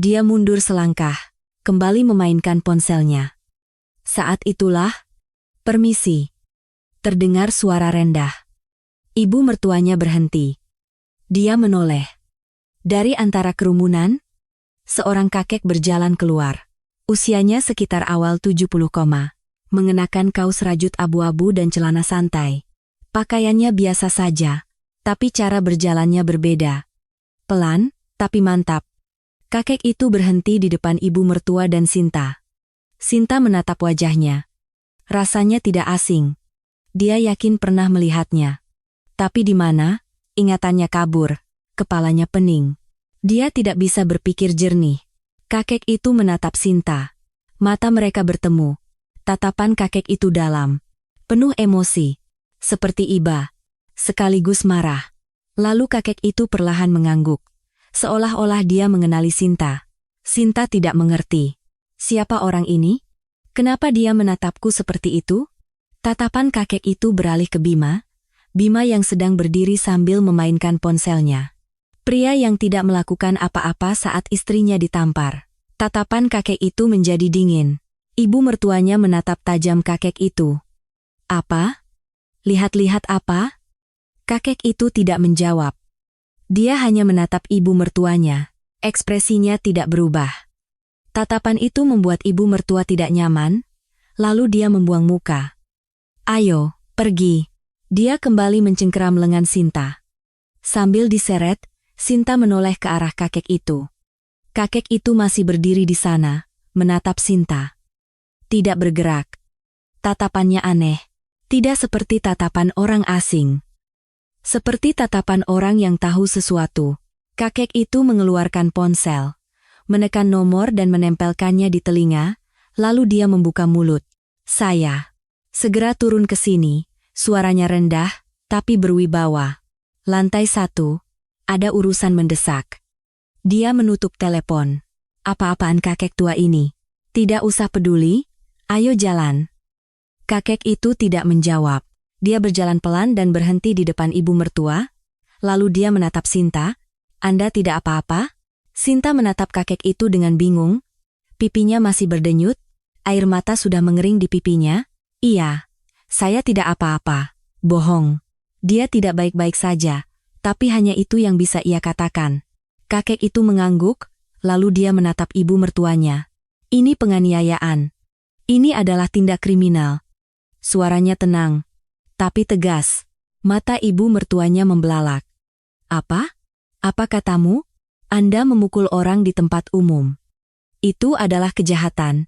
Dia mundur selangkah, kembali memainkan ponselnya. Saat itulah, permisi. Terdengar suara rendah. Ibu mertuanya berhenti. Dia menoleh. Dari antara kerumunan, seorang kakek berjalan keluar. Usianya sekitar awal 70, mengenakan kaos rajut abu-abu dan celana santai. Pakaiannya biasa saja, tapi cara berjalannya berbeda. Pelan, tapi mantap. Kakek itu berhenti di depan ibu mertua dan Sinta. Sinta menatap wajahnya. Rasanya tidak asing. Dia yakin pernah melihatnya. Tapi di mana? Ingatannya kabur. Kepalanya pening. Dia tidak bisa berpikir jernih. Kakek itu menatap Sinta. Mata mereka bertemu. Tatapan kakek itu dalam. Penuh emosi. Seperti iba. Sekaligus marah. Lalu kakek itu perlahan mengangguk. Seolah-olah dia mengenali Sinta. Sinta tidak mengerti. Siapa orang ini? Kenapa dia menatapku seperti itu? Tatapan kakek itu beralih ke Bima. Bima yang sedang berdiri sambil memainkan ponselnya. Pria yang tidak melakukan apa-apa saat istrinya ditampar. Tatapan kakek itu menjadi dingin. Ibu mertuanya menatap tajam kakek itu. Apa? Lihat-lihat apa? Kakek itu tidak menjawab. Dia hanya menatap ibu mertuanya. Ekspresinya tidak berubah. Tatapan itu membuat ibu mertua tidak nyaman, lalu dia membuang muka. Ayo, pergi. Dia kembali mencengkeram lengan Sinta. Sambil diseret, Sinta menoleh ke arah kakek itu. Kakek itu masih berdiri di sana, menatap Sinta. Tidak bergerak. Tatapannya aneh. Tidak seperti tatapan orang asing. Seperti tatapan orang yang tahu sesuatu. Kakek itu mengeluarkan ponsel, menekan nomor dan menempelkannya di telinga, lalu dia membuka mulut. Saya. Segera turun ke sini, suaranya rendah, tapi berwibawa. Lantai 1, ada urusan mendesak. Dia menutup telepon. Apa-apaan kakek tua ini? Tidak usah peduli, ayo jalan. Kakek itu tidak menjawab. Dia berjalan pelan dan berhenti di depan ibu mertua. Lalu dia menatap Sinta. Anda tidak apa-apa? Sinta menatap kakek itu dengan bingung. Pipinya masih berdenyut. Air mata sudah mengering di pipinya. Iya, saya tidak apa-apa. Bohong. Dia tidak baik-baik saja. Tapi hanya itu yang bisa ia katakan. Kakek itu mengangguk. Lalu dia menatap ibu mertuanya. Ini penganiayaan. Ini adalah tindak kriminal. Suaranya tenang. Tapi tegas. Mata ibu mertuanya membelalak. Apa? Apa katamu? Anda memukul orang di tempat umum. Itu adalah kejahatan.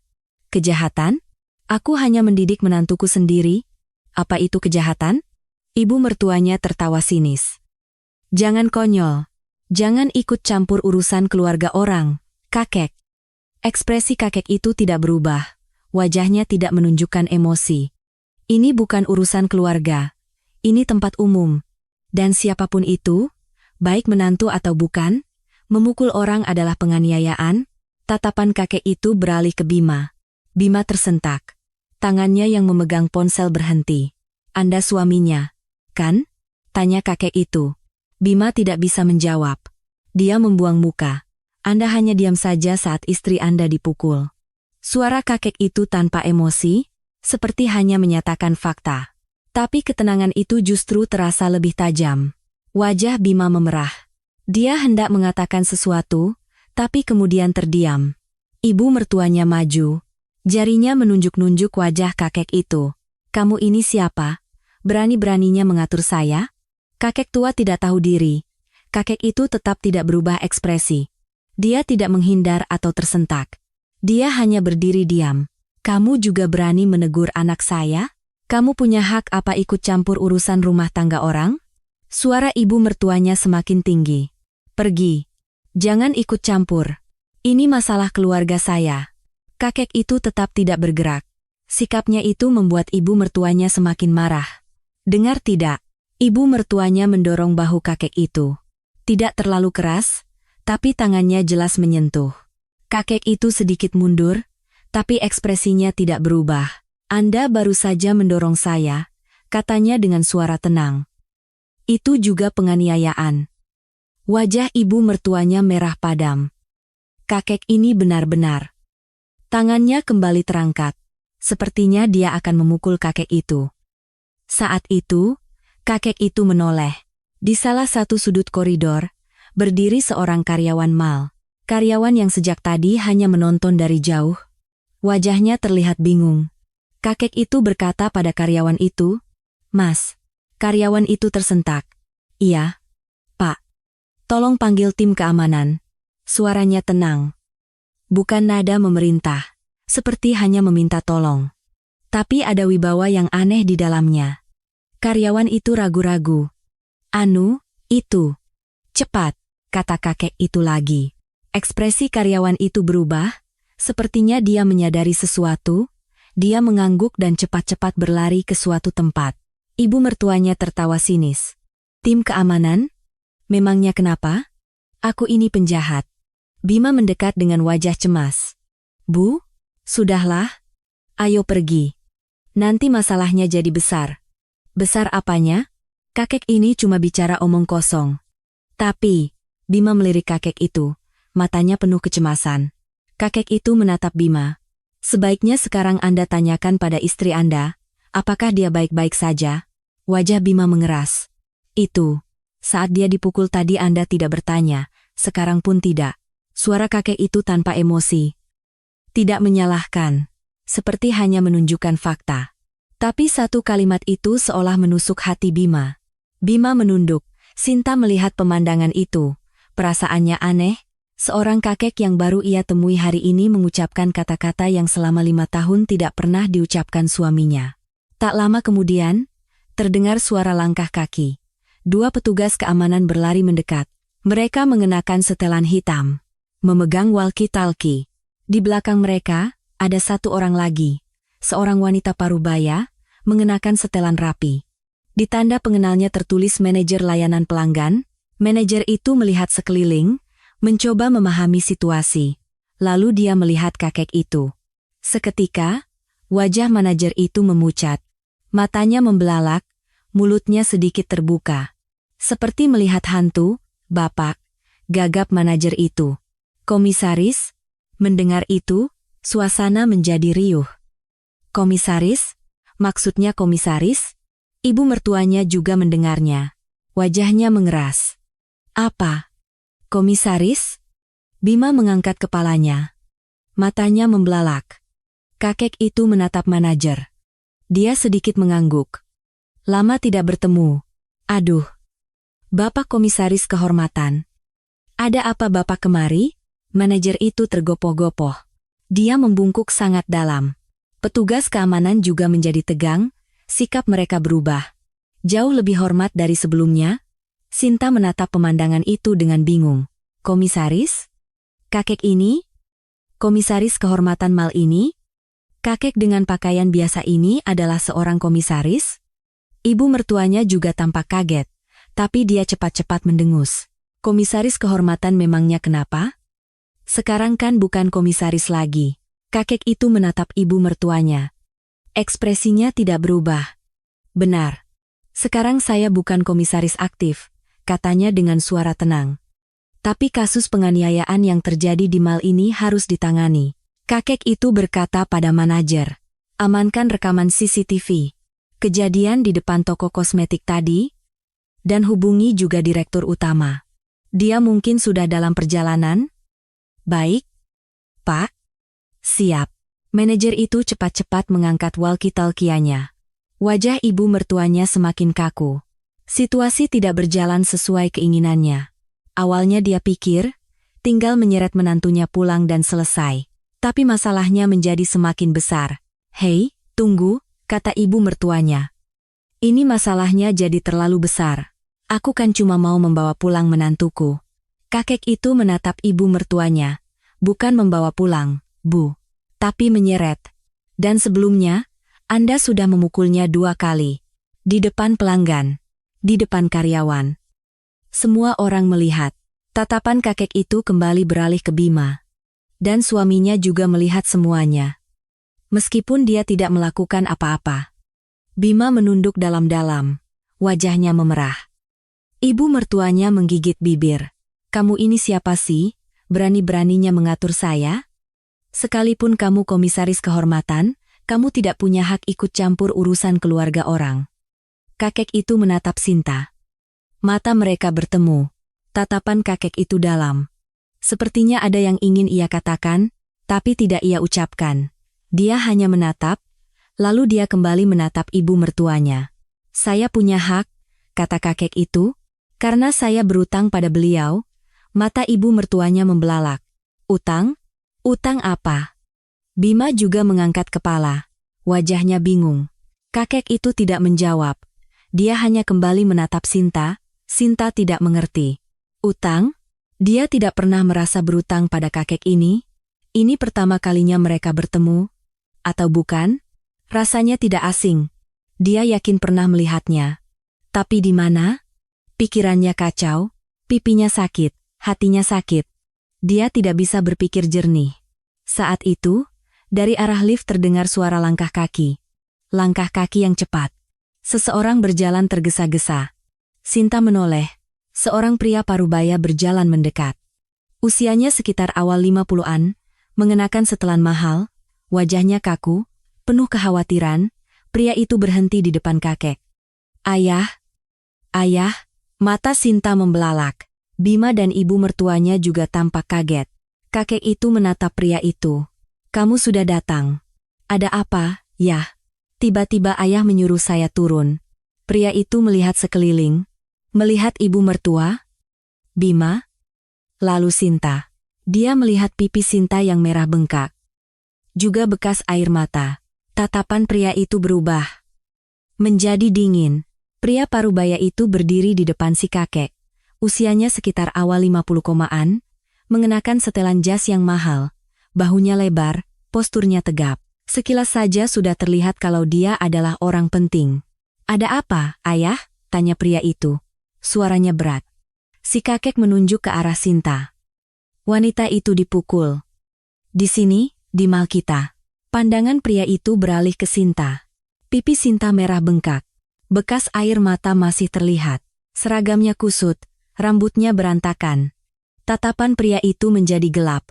Kejahatan? Aku hanya mendidik menantuku sendiri. Apa itu kejahatan? Ibu mertuanya tertawa sinis. Jangan konyol. Jangan ikut campur urusan keluarga orang, kakek. Ekspresi kakek itu tidak berubah. Wajahnya tidak menunjukkan emosi. Ini bukan urusan keluarga. Ini tempat umum. Dan siapapun itu, baik menantu atau bukan, memukul orang adalah penganiayaan. Tatapan kakek itu beralih ke Bima. Bima tersentak. Tangannya yang memegang ponsel berhenti. Anda suaminya, kan? Tanya kakek itu. Bima tidak bisa menjawab. Dia membuang muka. Anda hanya diam saja saat istri Anda dipukul. Suara kakek itu tanpa emosi, seperti hanya menyatakan fakta. Tapi ketenangan itu justru terasa lebih tajam. Wajah Bima memerah. Dia hendak mengatakan sesuatu, tapi kemudian terdiam. Ibu mertuanya maju. Jarinya menunjuk-nunjuk wajah kakek itu. Kamu ini siapa? Berani-beraninya mengatur saya? Kakek tua tidak tahu diri. Kakek itu tetap tidak berubah ekspresi. Dia tidak menghindar atau tersentak. Dia hanya berdiri diam. Kamu juga berani menegur anak saya? Kamu punya hak apa ikut campur urusan rumah tangga orang? Suara ibu mertuanya semakin tinggi. Pergi. Jangan ikut campur. Ini masalah keluarga saya. Kakek itu tetap tidak bergerak. Sikapnya itu membuat ibu mertuanya semakin marah. Dengar tidak? Ibu mertuanya mendorong bahu kakek itu. Tidak terlalu keras, tapi tangannya jelas menyentuh. Kakek itu sedikit mundur, tapi ekspresinya tidak berubah. Anda baru saja mendorong saya, katanya dengan suara tenang. Itu juga penganiayaan. Wajah ibu mertuanya merah padam. Kakek ini benar-benar. Tangannya kembali terangkat. Sepertinya dia akan memukul kakek itu. Saat itu, kakek itu menoleh. Di salah satu sudut koridor, berdiri seorang karyawan mal. Karyawan yang sejak tadi hanya menonton dari jauh. Wajahnya terlihat bingung. Kakek itu berkata pada karyawan itu, "Mas, Karyawan itu tersentak. Iya, Pak. Tolong panggil tim keamanan. Suaranya tenang. Bukan nada memerintah. Seperti hanya meminta tolong. Tapi ada wibawa yang aneh di dalamnya. Karyawan itu ragu-ragu. Anu, itu. Cepat, kata kakek itu lagi. Ekspresi karyawan itu berubah. Sepertinya dia menyadari sesuatu. Dia mengangguk dan cepat-cepat berlari ke suatu tempat. Ibu mertuanya tertawa sinis. Tim keamanan? Memangnya kenapa? Aku ini penjahat. Bima mendekat dengan wajah cemas. Bu, sudahlah. Ayo pergi. Nanti masalahnya jadi besar. Besar apanya? Kakek ini cuma bicara omong kosong. Tapi, Bima melirik kakek itu. Matanya penuh kecemasan. Kakek itu menatap Bima. Sebaiknya sekarang Anda tanyakan pada istri Anda, apakah dia baik-baik saja? Wajah Bima mengeras. Itu. Saat dia dipukul tadi Anda tidak bertanya, sekarang pun tidak. Suara kakek itu tanpa emosi. Tidak menyalahkan. Seperti hanya menunjukkan fakta. Tapi satu kalimat itu seolah menusuk hati Bima. Bima menunduk. Sinta melihat pemandangan itu. Perasaannya aneh. Seorang kakek yang baru ia temui hari ini mengucapkan kata-kata yang selama 5 tahun tidak pernah diucapkan suaminya. Tak lama kemudian, terdengar suara langkah kaki. 2 petugas keamanan berlari mendekat. Mereka mengenakan setelan hitam. Memegang walkie-talkie. Di belakang mereka, ada 1 orang lagi. Seorang wanita parubaya, mengenakan setelan rapi. Di tanda pengenalnya tertulis manajer layanan pelanggan. Manajer itu melihat sekeliling, mencoba memahami situasi. Lalu dia melihat kakek itu. Seketika, wajah manajer itu memucat. Matanya membelalak, mulutnya sedikit terbuka. Seperti melihat hantu, Bapak, gagap manajer itu. Komisaris? Mendengar itu, suasana menjadi riuh. Komisaris? Maksudnya komisaris? Ibu mertuanya juga mendengarnya. Wajahnya mengeras. Apa? Komisaris? Bima mengangkat kepalanya. Matanya membelalak. Kakek itu menatap manajer. Dia sedikit mengangguk. Lama tidak bertemu. Aduh. Bapak komisaris kehormatan. Ada apa Bapak kemari? Manajer itu tergopoh-gopoh. Dia membungkuk sangat dalam. Petugas keamanan juga menjadi tegang, sikap mereka berubah. Jauh lebih hormat dari sebelumnya. Sinta menatap pemandangan itu dengan bingung. Komisaris? Kakek ini? Komisaris kehormatan mal ini? Kakek dengan pakaian biasa ini adalah seorang komisaris? Ibu mertuanya juga tampak kaget, tapi dia cepat-cepat mendengus. Komisaris kehormatan memangnya kenapa? Sekarang kan bukan komisaris lagi. Kakek itu menatap ibu mertuanya. Ekspresinya tidak berubah. Benar. Sekarang saya bukan komisaris aktif, katanya dengan suara tenang. Tapi kasus penganiayaan yang terjadi di mal ini harus ditangani. Kakek itu berkata pada manajer. Amankan rekaman CCTV. Kejadian di depan toko kosmetik tadi. Dan hubungi juga direktur utama. Dia mungkin sudah dalam perjalanan? Baik. Pak. Siap. Manajer itu cepat-cepat mengangkat walkie-talkie-nya. Wajah ibu mertuanya semakin kaku. Situasi tidak berjalan sesuai keinginannya. Awalnya dia pikir, tinggal menyeret menantunya pulang dan selesai. Tapi masalahnya menjadi semakin besar. Hei, tunggu, kata ibu mertuanya. Ini masalahnya jadi terlalu besar. Aku kan cuma mau membawa pulang menantuku. Kakek itu menatap ibu mertuanya. Bukan membawa pulang, Bu. Tapi menyeret. Dan sebelumnya, Anda sudah memukulnya 2 kali. Di depan pelanggan. Di depan karyawan. Semua orang melihat. Tatapan kakek itu kembali beralih ke Bima. Dan suaminya juga melihat semuanya. Meskipun dia tidak melakukan apa-apa. Bima menunduk dalam-dalam. Wajahnya memerah. Ibu mertuanya menggigit bibir. Kamu ini siapa sih? Berani-beraninya mengatur saya? Sekalipun kamu komisaris kehormatan, kamu tidak punya hak ikut campur urusan keluarga orang. Kakek itu menatap Sinta. Mata mereka bertemu. Tatapan kakek itu dalam. Sepertinya ada yang ingin ia katakan, tapi tidak ia ucapkan. Dia hanya menatap, lalu dia kembali menatap ibu mertuanya. Saya punya hak, kata kakek itu. Karena saya berutang pada beliau. Mata ibu mertuanya membelalak. Utang? Utang apa? Bima juga mengangkat kepala. Wajahnya bingung. Kakek itu tidak menjawab. Dia hanya kembali menatap Sinta. Sinta tidak mengerti. Utang? Dia tidak pernah merasa berutang pada kakek ini. Ini pertama kalinya mereka bertemu. Atau bukan? Rasanya tidak asing. Dia yakin pernah melihatnya. Tapi di mana? Pikirannya kacau, pipinya sakit, hatinya sakit. Dia tidak bisa berpikir jernih. Saat itu, dari arah lift terdengar suara langkah kaki. Langkah kaki yang cepat. Seseorang berjalan tergesa-gesa. Sinta menoleh. Seorang pria parubaya berjalan mendekat. Usianya sekitar awal 50-an, mengenakan setelan mahal, wajahnya kaku, penuh kekhawatiran. Pria itu berhenti di depan kakek. Ayah, ayah, mata Sinta membelalak. Bima dan ibu mertuanya juga tampak kaget. Kakek itu menatap pria itu. Kamu sudah datang. Ada apa, Yah? Tiba-tiba ayah menyuruh saya turun. Pria itu melihat sekeliling. Melihat ibu mertua? Bima? Lalu Sinta. Dia melihat pipi Sinta yang merah bengkak. Juga bekas air mata. Tatapan pria itu berubah. Menjadi dingin. Pria parubaya itu berdiri di depan si kakek. Usianya sekitar awal 50-an, mengenakan setelan jas yang mahal. Bahunya lebar, posturnya tegap. Sekilas saja sudah terlihat kalau dia adalah orang penting. Ada apa, ayah? Tanya pria itu. Suaranya berat. Si kakek menunjuk ke arah Sinta. Wanita itu dipukul. Di sini, di mal kita. Pandangan pria itu beralih ke Sinta. Pipi Sinta merah bengkak. Bekas air mata masih terlihat. Seragamnya kusut, rambutnya berantakan. Tatapan pria itu menjadi gelap.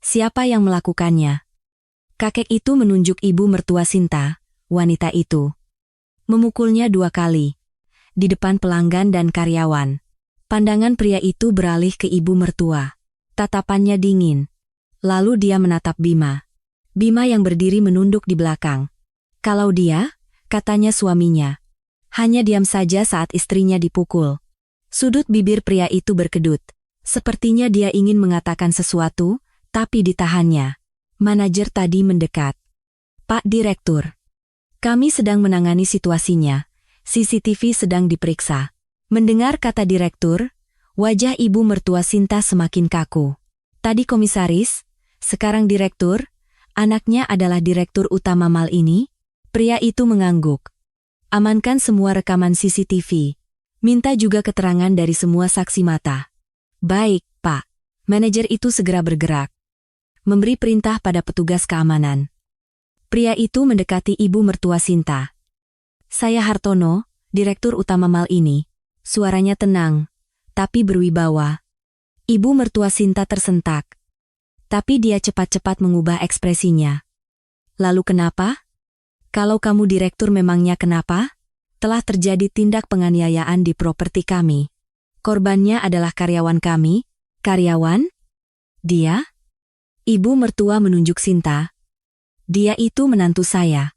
Siapa yang melakukannya? Kakek itu menunjuk ibu mertua Sinta, wanita itu. Memukulnya 2 kali. Di depan pelanggan dan karyawan. Pandangan pria itu beralih ke ibu mertua. Tatapannya dingin. Lalu dia menatap Bima. Bima yang berdiri menunduk di belakang. Kalau dia, katanya suaminya. Hanya diam saja saat istrinya dipukul. Sudut bibir pria itu berkedut. Sepertinya dia ingin mengatakan sesuatu, tapi ditahannya. Manajer tadi mendekat. Pak Direktur. Kami sedang menangani situasinya. CCTV sedang diperiksa. Mendengar kata direktur, wajah ibu mertua Sinta semakin kaku. Tadi komisaris, sekarang direktur. Anaknya adalah direktur utama mal ini. Pria itu mengangguk. Amankan semua rekaman CCTV. Minta juga keterangan dari semua saksi mata. Baik, Pak. Manajer itu segera bergerak. Memberi perintah pada petugas keamanan. Pria itu mendekati ibu mertua Sinta. Saya Hartono, direktur utama mal ini. Suaranya tenang, tapi berwibawa. Ibu mertua Sinta tersentak. Tapi dia cepat-cepat mengubah ekspresinya. Lalu kenapa? Kalau kamu direktur memangnya kenapa? Telah terjadi tindak penganiayaan di properti kami. Korbannya adalah karyawan kami. Karyawan? Dia? Ibu mertua menunjuk Sinta. Dia itu menantu saya.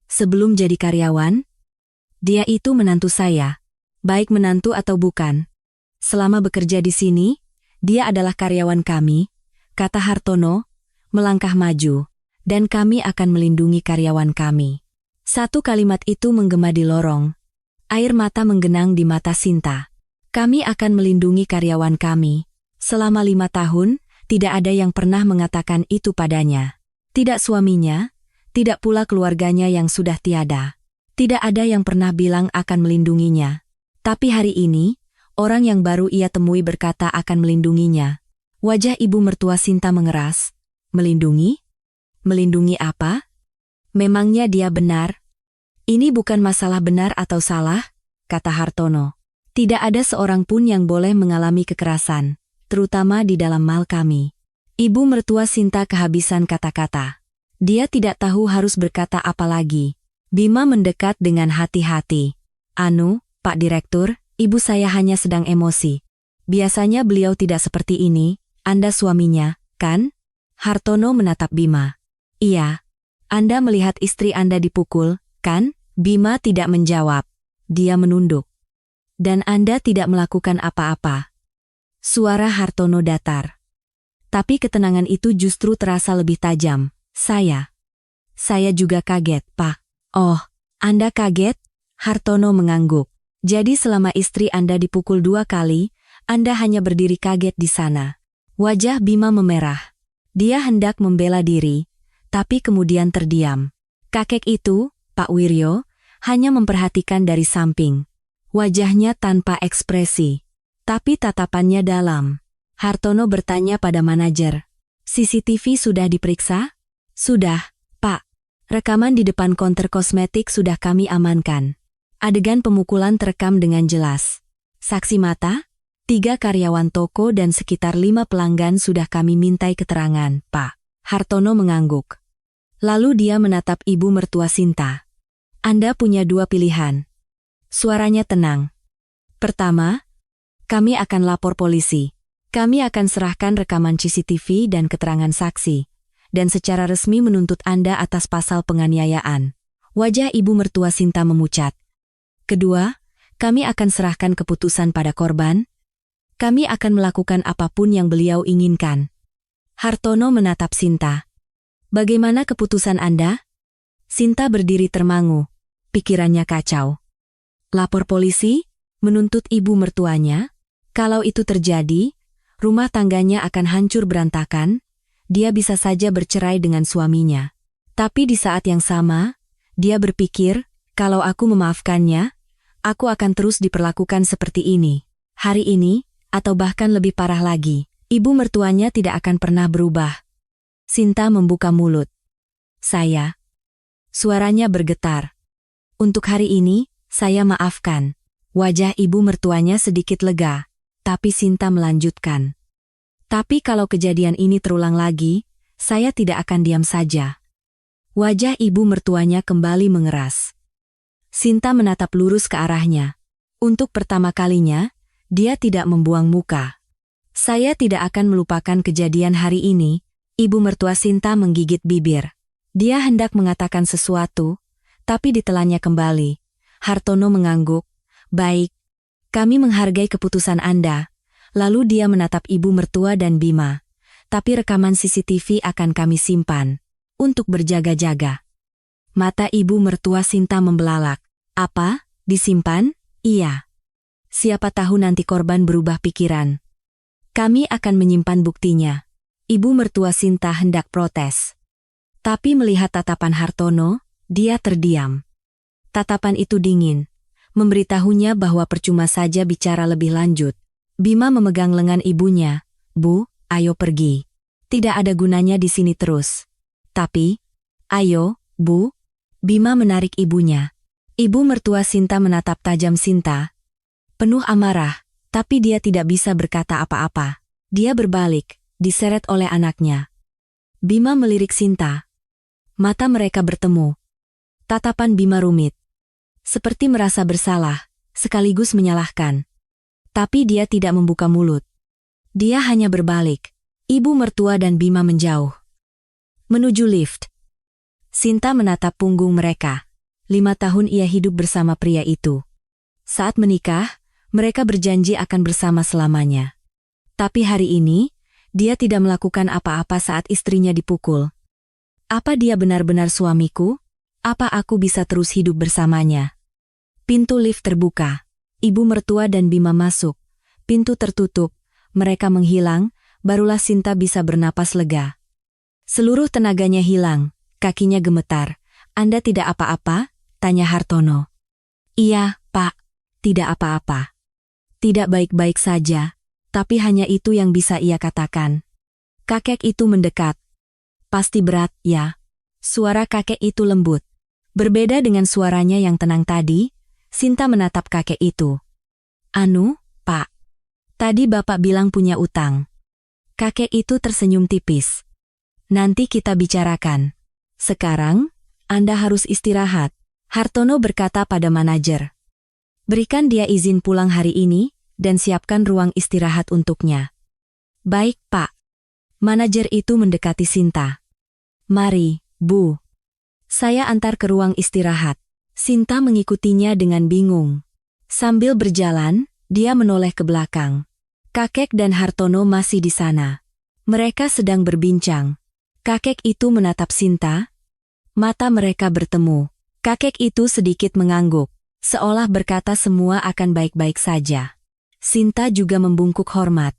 Sebelum jadi karyawan, dia itu menantu saya. Baik menantu atau bukan. Selama bekerja di sini, dia adalah karyawan kami, kata Hartono, melangkah maju. Dan kami akan melindungi karyawan kami. Satu kalimat itu menggema di lorong. Air mata menggenang di mata Sinta. Kami akan melindungi karyawan kami. Selama 5 tahun, tidak ada yang pernah mengatakan itu padanya. Tidak suaminya, tidak pula keluarganya yang sudah tiada. Tidak ada yang pernah bilang akan melindunginya. Tapi hari ini, orang yang baru ia temui berkata akan melindunginya. Wajah ibu mertua Sinta mengeras. Melindungi? Melindungi apa? Memangnya dia benar? Ini bukan masalah benar atau salah, kata Hartono. Tidak ada seorang pun yang boleh mengalami kekerasan, terutama di dalam mal kami. Ibu mertua Sinta kehabisan kata-kata. Dia tidak tahu harus berkata apa lagi. Bima mendekat dengan hati-hati. Anu, Pak Direktur, ibu saya hanya sedang emosi. Biasanya beliau tidak seperti ini, Anda suaminya, kan? Hartono menatap Bima. Iya. Anda melihat istri Anda dipukul, kan? Bima tidak menjawab. Dia menunduk. Dan Anda tidak melakukan apa-apa. Suara Hartono datar. Tapi ketenangan itu justru terasa lebih tajam. Saya juga kaget, Pak. Oh, Anda kaget? Hartono mengangguk. Jadi selama istri Anda dipukul 2 kali, Anda hanya berdiri kaget di sana. Wajah Bima memerah. Dia hendak membela diri, tapi kemudian terdiam. Kakek itu, Pak Wiryo, hanya memperhatikan dari samping. Wajahnya tanpa ekspresi, tapi tatapannya dalam. Hartono bertanya pada manajer. CCTV sudah diperiksa? Sudah, Pak. Rekaman di depan konter kosmetik sudah kami amankan. Adegan pemukulan terekam dengan jelas. Saksi mata? 3 karyawan toko dan sekitar 5 pelanggan sudah kami mintai keterangan, Pak. Hartono mengangguk. Lalu dia menatap ibu mertua Sinta. Anda punya 2 pilihan. Suaranya tenang. Pertama, kami akan lapor polisi. Kami akan serahkan rekaman CCTV dan keterangan saksi, dan secara resmi menuntut Anda atas pasal penganiayaan. Wajah ibu mertua Sinta memucat. Kedua, kami akan serahkan keputusan pada korban. Kami akan melakukan apapun yang beliau inginkan. Hartono menatap Sinta. Bagaimana keputusan Anda? Sinta berdiri termangu. Pikirannya kacau. Lapor polisi? Menuntut ibu mertuanya? Kalau itu terjadi, rumah tangganya akan hancur berantakan. Dia bisa saja bercerai dengan suaminya. Tapi di saat yang sama, dia berpikir, kalau aku memaafkannya, aku akan terus diperlakukan seperti ini. Hari ini, atau bahkan lebih parah lagi, ibu mertuanya tidak akan pernah berubah. Sinta membuka mulut. Suaranya bergetar. Untuk hari ini, saya maafkan. Wajah ibu mertuanya sedikit lega, tapi Sinta melanjutkan. Tapi kalau kejadian ini terulang lagi, saya tidak akan diam saja. Wajah ibu mertuanya kembali mengeras. Sinta menatap lurus ke arahnya. Untuk pertama kalinya, dia tidak membuang muka. Saya tidak akan melupakan kejadian hari ini, ibu mertua Sinta menggigit bibir. Dia hendak mengatakan sesuatu, tapi ditelannya kembali. Hartono mengangguk. Baik, kami menghargai keputusan Anda. Lalu dia menatap ibu mertua dan Bima. Tapi rekaman CCTV akan kami simpan. Untuk berjaga-jaga. Mata ibu mertua Sinta membelalak. Apa? Disimpan? Iya. Siapa tahu nanti korban berubah pikiran. Kami akan menyimpan buktinya. Ibu mertua Sinta hendak protes. Tapi melihat tatapan Hartono, dia terdiam. Tatapan itu dingin. Memberitahunya bahwa percuma saja bicara lebih lanjut. Bima memegang lengan ibunya. Bu, ayo pergi. Tidak ada gunanya di sini terus. Tapi, ayo, Bu. Bima menarik ibunya. Ibu mertua Sinta menatap tajam Sinta. Penuh amarah, tapi dia tidak bisa berkata apa-apa. Dia berbalik, diseret oleh anaknya. Bima melirik Sinta. Mata mereka bertemu. Tatapan Bima rumit. Seperti merasa bersalah, sekaligus menyalahkan. Tapi dia tidak membuka mulut. Dia hanya berbalik. Ibu mertua dan Bima menjauh. Menuju lift. Sinta menatap punggung mereka. 5 tahun ia hidup bersama pria itu. Saat menikah, mereka berjanji akan bersama selamanya. Tapi hari ini, dia tidak melakukan apa-apa saat istrinya dipukul. Apa dia benar-benar suamiku? Apa aku bisa terus hidup bersamanya? Pintu lift terbuka. Ibu mertua dan Bima masuk. Pintu tertutup. Mereka menghilang, barulah Sinta bisa bernapas lega. Seluruh tenaganya hilang. Kakinya gemetar. Anda tidak apa-apa? Tanya Hartono. Iya, Pak. Tidak apa-apa. Tidak baik-baik saja. Tapi hanya itu yang bisa ia katakan. Kakek itu mendekat. Pasti berat, ya. Suara kakek itu lembut. Berbeda dengan suaranya yang tenang tadi, Sinta menatap kakek itu. Anu, Pak. Tadi Bapak bilang punya utang. Kakek itu tersenyum tipis. Nanti kita bicarakan. Sekarang, Anda harus istirahat. Hartono berkata pada manajer. Berikan dia izin pulang hari ini, dan siapkan ruang istirahat untuknya. Baik, Pak. Manajer itu mendekati Sinta. Mari, Bu. Saya antar ke ruang istirahat. Sinta mengikutinya dengan bingung. Sambil berjalan, dia menoleh ke belakang. Kakek dan Hartono masih di sana. Mereka sedang berbincang. Kakek itu menatap Sinta. Mata mereka bertemu. Kakek itu sedikit mengangguk, seolah berkata semua akan baik-baik saja. Sinta juga membungkuk hormat.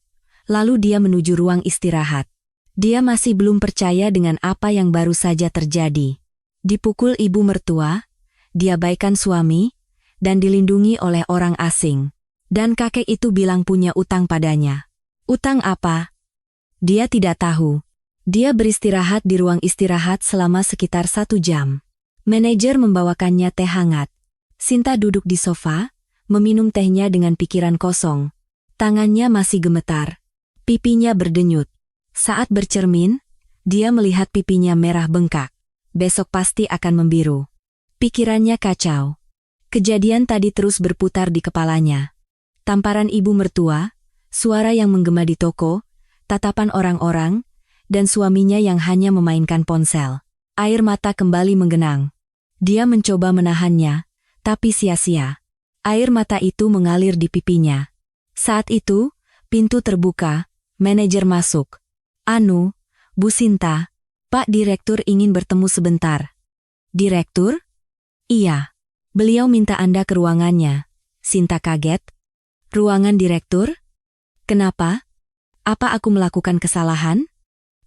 Lalu dia menuju ruang istirahat. Dia masih belum percaya dengan apa yang baru saja terjadi. Dipukul ibu mertua, diabaikan suami, dan dilindungi oleh orang asing. Dan kakek itu bilang punya utang padanya. Utang apa? Dia tidak tahu. Dia beristirahat di ruang istirahat selama sekitar 1 jam. Manajer membawakannya teh hangat. Sinta duduk di sofa, meminum tehnya dengan pikiran kosong. Tangannya masih gemetar. Pipinya berdenyut. Saat bercermin, dia melihat pipinya merah bengkak. Besok pasti akan membiru. Pikirannya kacau. Kejadian tadi terus berputar di kepalanya. Tamparan ibu mertua, suara yang menggema di toko, tatapan orang-orang, dan suaminya yang hanya memainkan ponsel. Air mata kembali menggenang. Dia mencoba menahannya, tapi sia-sia. Air mata itu mengalir di pipinya. Saat itu, pintu terbuka, manajer masuk. "Anu, Bu Sinta, Pak Direktur ingin bertemu sebentar." "Direktur?" "Iya. Beliau minta Anda ke ruangannya." Sinta kaget. "Ruangan direktur? Kenapa? Apa aku melakukan kesalahan?"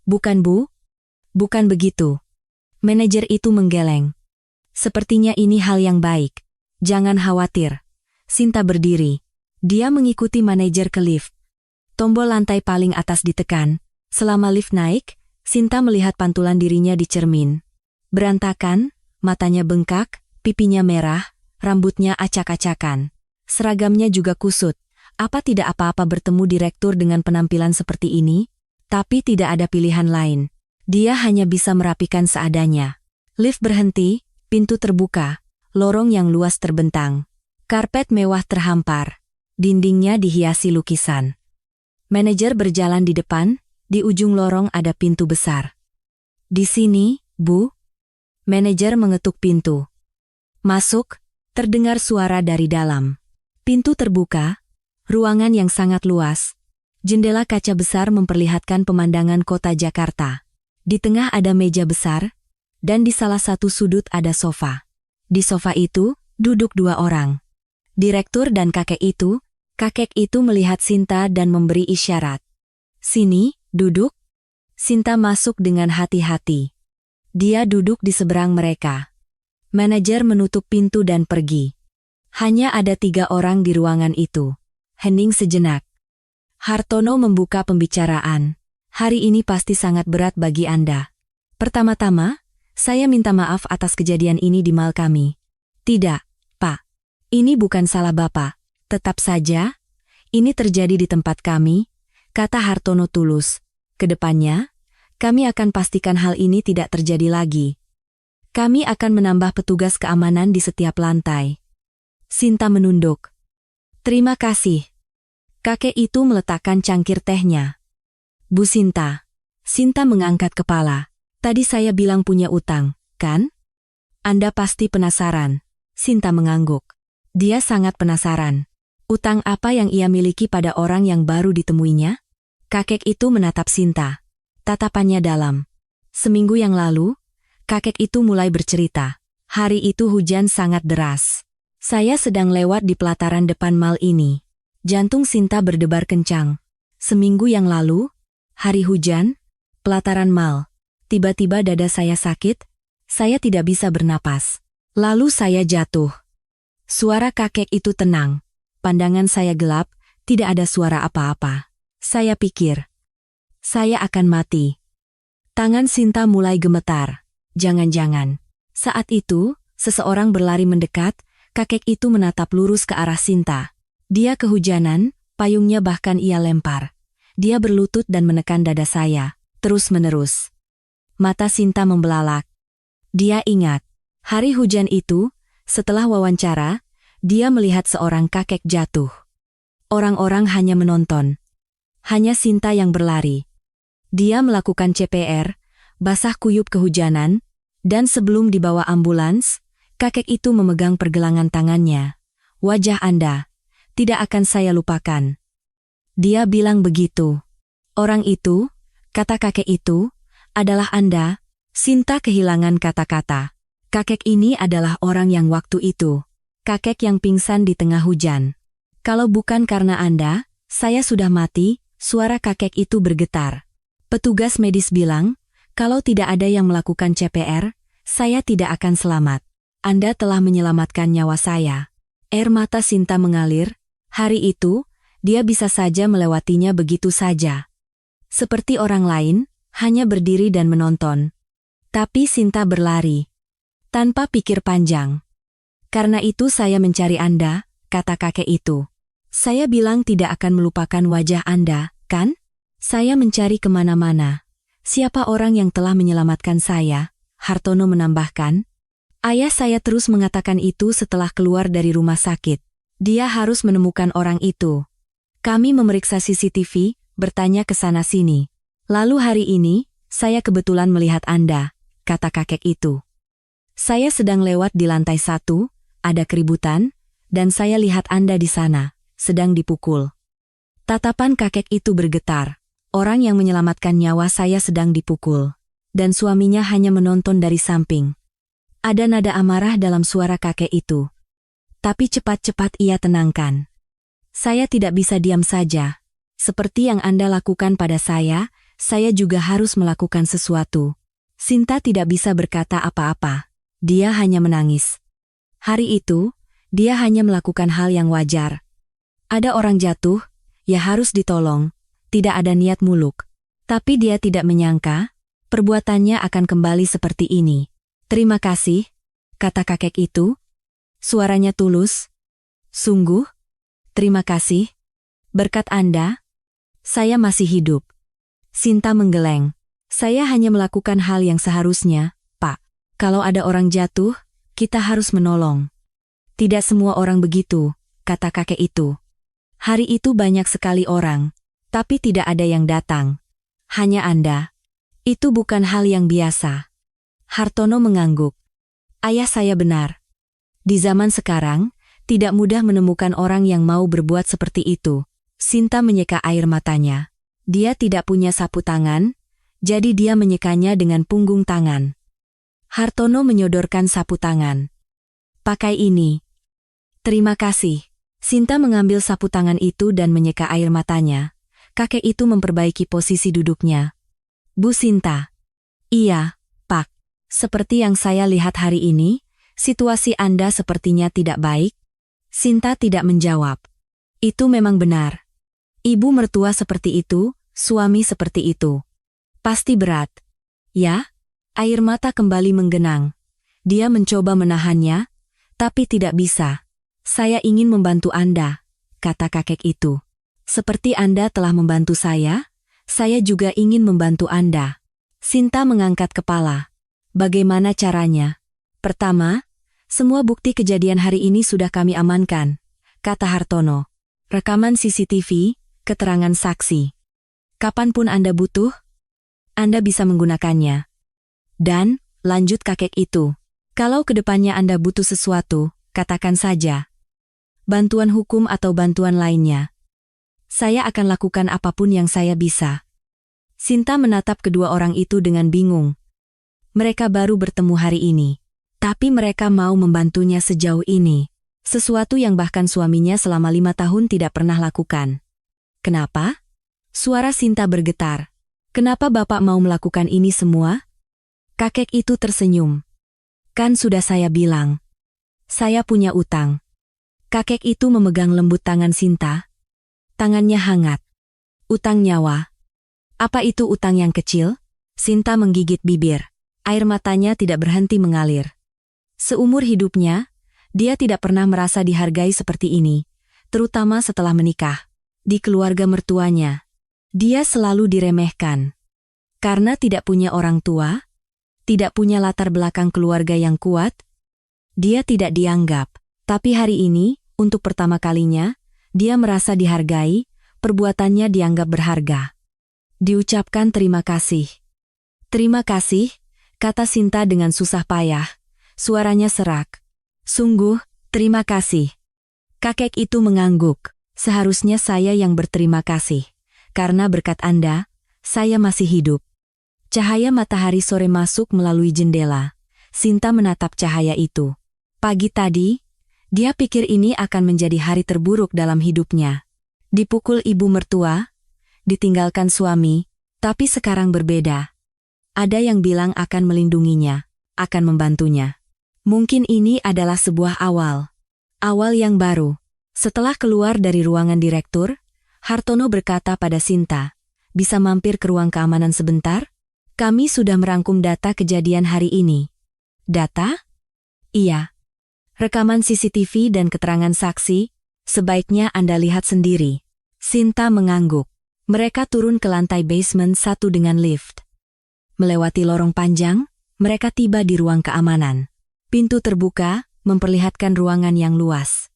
"Bukan Bu. Bukan begitu." Manajer itu menggeleng. "Sepertinya ini hal yang baik. Jangan khawatir." Sinta berdiri. Dia mengikuti manajer ke lift. Tombol lantai paling atas ditekan. Selama lift naik, Sinta melihat pantulan dirinya di cermin. Berantakan, matanya bengkak, pipinya merah, rambutnya acak-acakan. Seragamnya juga kusut. Apa tidak apa-apa bertemu direktur dengan penampilan seperti ini? Tapi tidak ada pilihan lain. Dia hanya bisa merapikan seadanya. Lift berhenti, pintu terbuka, lorong yang luas terbentang. Karpet mewah terhampar. Dindingnya dihiasi lukisan. Manajer berjalan di depan, di ujung lorong ada pintu besar. "Di sini, Bu." Manajer mengetuk pintu. "Masuk," terdengar suara dari dalam. Pintu terbuka, ruangan yang sangat luas. Jendela kaca besar memperlihatkan pemandangan kota Jakarta. Di tengah ada meja besar, dan di salah satu sudut ada sofa. Di sofa itu, duduk 2 orang. Direktur dan kakek itu melihat Sinta dan memberi isyarat. "Sini, duduk." Sinta masuk dengan hati-hati. Dia duduk di seberang mereka. Manajer menutup pintu dan pergi. Hanya ada 3 orang di ruangan itu. Hening sejenak. Hartono membuka pembicaraan. "Hari ini pasti sangat berat bagi Anda. Pertama-tama, saya minta maaf atas kejadian ini di mal kami." "Tidak, Pak. Ini bukan salah Bapak. Tetap saja, ini terjadi di tempat kami," kata Hartono tulus. "Kedepannya, kami akan pastikan hal ini tidak terjadi lagi. Kami akan menambah petugas keamanan di setiap lantai." Sinta menunduk. "Terima kasih." Kakek itu meletakkan cangkir tehnya. "Bu Sinta." Sinta mengangkat kepala. "Tadi saya bilang punya utang, kan? Anda pasti penasaran." Sinta mengangguk. Dia sangat penasaran. Utang apa yang ia miliki pada orang yang baru ditemuinya? Kakek itu menatap Sinta. Tatapannya dalam. "Seminggu yang lalu, kakek itu mulai bercerita. Hari itu hujan sangat deras. Saya sedang lewat di pelataran depan mal ini." Jantung Sinta berdebar kencang. "Seminggu yang lalu, hari hujan, pelataran mal. Tiba-tiba dada saya sakit, saya tidak bisa bernapas. Lalu saya jatuh." Suara kakek itu tenang. Pandangan saya gelap, tidak ada suara apa-apa. Saya pikir, saya akan mati. Tangan Sinta mulai gemetar. Jangan-jangan. Saat itu, seseorang berlari mendekat, kakek itu menatap lurus ke arah Sinta. Dia kehujanan, payungnya bahkan ia lempar. Dia berlutut dan menekan dada saya, terus-menerus. Mata Sinta membelalak. Dia ingat, hari hujan itu, setelah wawancara, dia melihat seorang kakek jatuh. Orang-orang hanya menonton. Hanya Sinta yang berlari. Dia melakukan CPR, basah kuyup kehujanan, dan sebelum dibawa ambulans, kakek itu memegang pergelangan tangannya. wajah Anda tidak akan saya lupakan. Dia bilang begitu. Orang itu, kata kakek itu, adalah Anda. Sinta kehilangan kata-kata. Kakek ini adalah orang yang waktu itu. Kakek yang pingsan di tengah hujan. Kalau bukan karena Anda, saya sudah mati, suara kakek itu bergetar. Petugas medis bilang, kalau tidak ada yang melakukan CPR, saya tidak akan selamat. Anda telah menyelamatkan nyawa saya. Air mata Sinta mengalir. Hari itu, dia bisa saja melewatinya begitu saja. Seperti orang lain, hanya berdiri dan menonton. Tapi Sinta berlari. Tanpa pikir panjang. Karena itu saya mencari Anda, kata kakek itu. Saya bilang tidak akan melupakan wajah Anda, kan? Saya mencari kemana-mana. Siapa orang yang telah menyelamatkan saya? Hartono menambahkan. Ayah saya terus mengatakan itu setelah keluar dari rumah sakit. Dia harus menemukan orang itu. Kami memeriksa CCTV, bertanya ke sana-sini. Lalu hari ini, saya kebetulan melihat Anda, kata kakek itu. Saya sedang lewat di lantai 1, ada keributan, dan saya lihat Anda di sana, sedang dipukul. Tatapan kakek itu bergetar. Orang yang menyelamatkan nyawa saya sedang dipukul. Dan suaminya hanya menonton dari samping. Ada nada amarah dalam suara kakek itu. Tapi cepat-cepat ia tenangkan. Saya tidak bisa diam saja. Seperti yang Anda lakukan pada saya juga harus melakukan sesuatu. Sinta tidak bisa berkata apa-apa. Dia hanya menangis. Hari itu, dia hanya melakukan hal yang wajar. Ada orang jatuh, ya harus ditolong. Tidak ada niat muluk. Tapi dia tidak menyangka, perbuatannya akan kembali seperti ini. Terima kasih, kata kakek itu. Suaranya tulus. Sungguh, terima kasih. Berkat Anda, saya masih hidup. Sinta menggeleng. Saya hanya melakukan hal yang seharusnya, Pak. Kalau ada orang jatuh, kita harus menolong. Tidak semua orang begitu, kata kakek itu. Hari itu banyak sekali orang, tapi tidak ada yang datang. Hanya Anda. Itu bukan hal yang biasa. Hartono mengangguk. Ayah saya benar. Di zaman sekarang, tidak mudah menemukan orang yang mau berbuat seperti itu. Sinta menyeka air matanya. Dia tidak punya sapu tangan, jadi dia menyekanya dengan punggung tangan. Hartono menyodorkan sapu tangan. Pakai ini. Terima kasih. Sinta mengambil sapu tangan itu dan menyeka air matanya. Kakek itu memperbaiki posisi duduknya. Bu Sinta. Iya, Pak. Seperti yang saya lihat hari ini, situasi Anda sepertinya tidak baik. Sinta tidak menjawab. Itu memang benar. Ibu mertua seperti itu, suami seperti itu. Pasti berat. Ya? Air mata kembali menggenang. Dia mencoba menahannya, tapi tidak bisa. Saya ingin membantu Anda, kata kakek itu. Seperti Anda telah membantu saya juga ingin membantu Anda. Sinta mengangkat kepala. Bagaimana caranya? Pertama, semua bukti kejadian hari ini sudah kami amankan, kata Hartono. Rekaman CCTV, keterangan saksi. Kapanpun Anda butuh, Anda bisa menggunakannya. Dan, lanjut kakek itu, kalau kedepannya Anda butuh sesuatu, katakan saja. Bantuan hukum atau bantuan lainnya. Saya akan lakukan apapun yang saya bisa. Sinta menatap kedua orang itu dengan bingung. Mereka baru bertemu hari ini. Tapi mereka mau membantunya sejauh ini. Sesuatu yang bahkan suaminya selama 5 tahun tidak pernah lakukan. Kenapa? Suara Sinta bergetar. Kenapa Bapak mau melakukan ini semua? Kakek itu tersenyum. Kan sudah saya bilang. Saya punya utang. Kakek itu memegang lembut tangan Sinta. Tangannya hangat. Utang nyawa. Apa itu utang yang kecil? Sinta menggigit bibir. Air matanya tidak berhenti mengalir. Seumur hidupnya, dia tidak pernah merasa dihargai seperti ini, terutama setelah menikah. Di keluarga mertuanya, dia selalu diremehkan. Karena tidak punya orang tua, tidak punya latar belakang keluarga yang kuat, dia tidak dianggap. Tapi hari ini, untuk pertama kalinya, dia merasa dihargai, perbuatannya dianggap berharga. Diucapkan terima kasih. Terima kasih, kata Sinta dengan susah payah. Suaranya serak. Sungguh, terima kasih. Kakek itu mengangguk. Seharusnya saya yang berterima kasih. Karena berkat Anda, saya masih hidup. Cahaya matahari sore masuk melalui jendela. Sinta menatap cahaya itu. Pagi tadi, dia pikir ini akan menjadi hari terburuk dalam hidupnya. Dipukul ibu mertua, ditinggalkan suami, tapi sekarang berbeda. Ada yang bilang akan melindunginya, akan membantunya. Mungkin ini adalah sebuah awal. Awal yang baru. Setelah keluar dari ruangan direktur, Hartono berkata pada Sinta, "Bisa mampir ke ruang keamanan sebentar? Kami sudah merangkum data kejadian hari ini." Data? Iya. Rekaman CCTV dan keterangan saksi, sebaiknya Anda lihat sendiri. Sinta mengangguk. Mereka turun ke lantai basement 1 dengan lift. Melewati lorong panjang, mereka tiba di ruang keamanan. Pintu terbuka, memperlihatkan ruangan yang luas.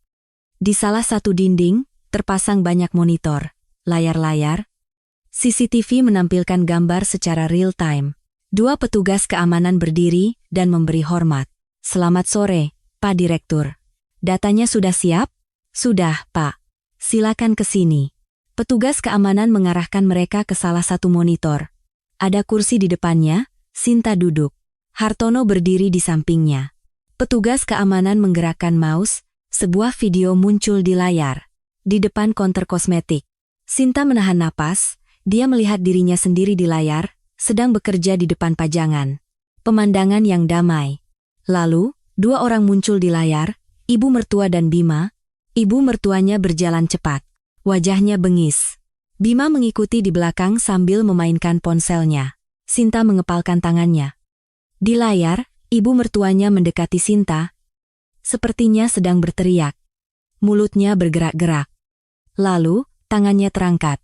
Di salah satu dinding, terpasang banyak monitor, layar-layar. CCTV menampilkan gambar secara real-time. 2 petugas keamanan berdiri dan memberi hormat. "Selamat sore, Pak Direktur. Datanya sudah siap?" "Sudah, Pak. Silakan ke sini." Petugas keamanan mengarahkan mereka ke salah satu monitor. Ada kursi di depannya, Sinta duduk. Hartono berdiri di sampingnya. Petugas keamanan menggerakkan mouse, sebuah video muncul di layar. Di depan konter kosmetik. Sinta menahan napas, dia melihat dirinya sendiri di layar, sedang bekerja di depan pajangan. Pemandangan yang damai. Lalu, 2 orang muncul di layar, ibu mertua dan Bima. Ibu mertuanya berjalan cepat. Wajahnya bengis. Bima mengikuti di belakang sambil memainkan ponselnya. Sinta mengepalkan tangannya. Di layar, ibu mertuanya mendekati Sinta. Sepertinya sedang berteriak. Mulutnya bergerak-gerak. Lalu, tangannya terangkat.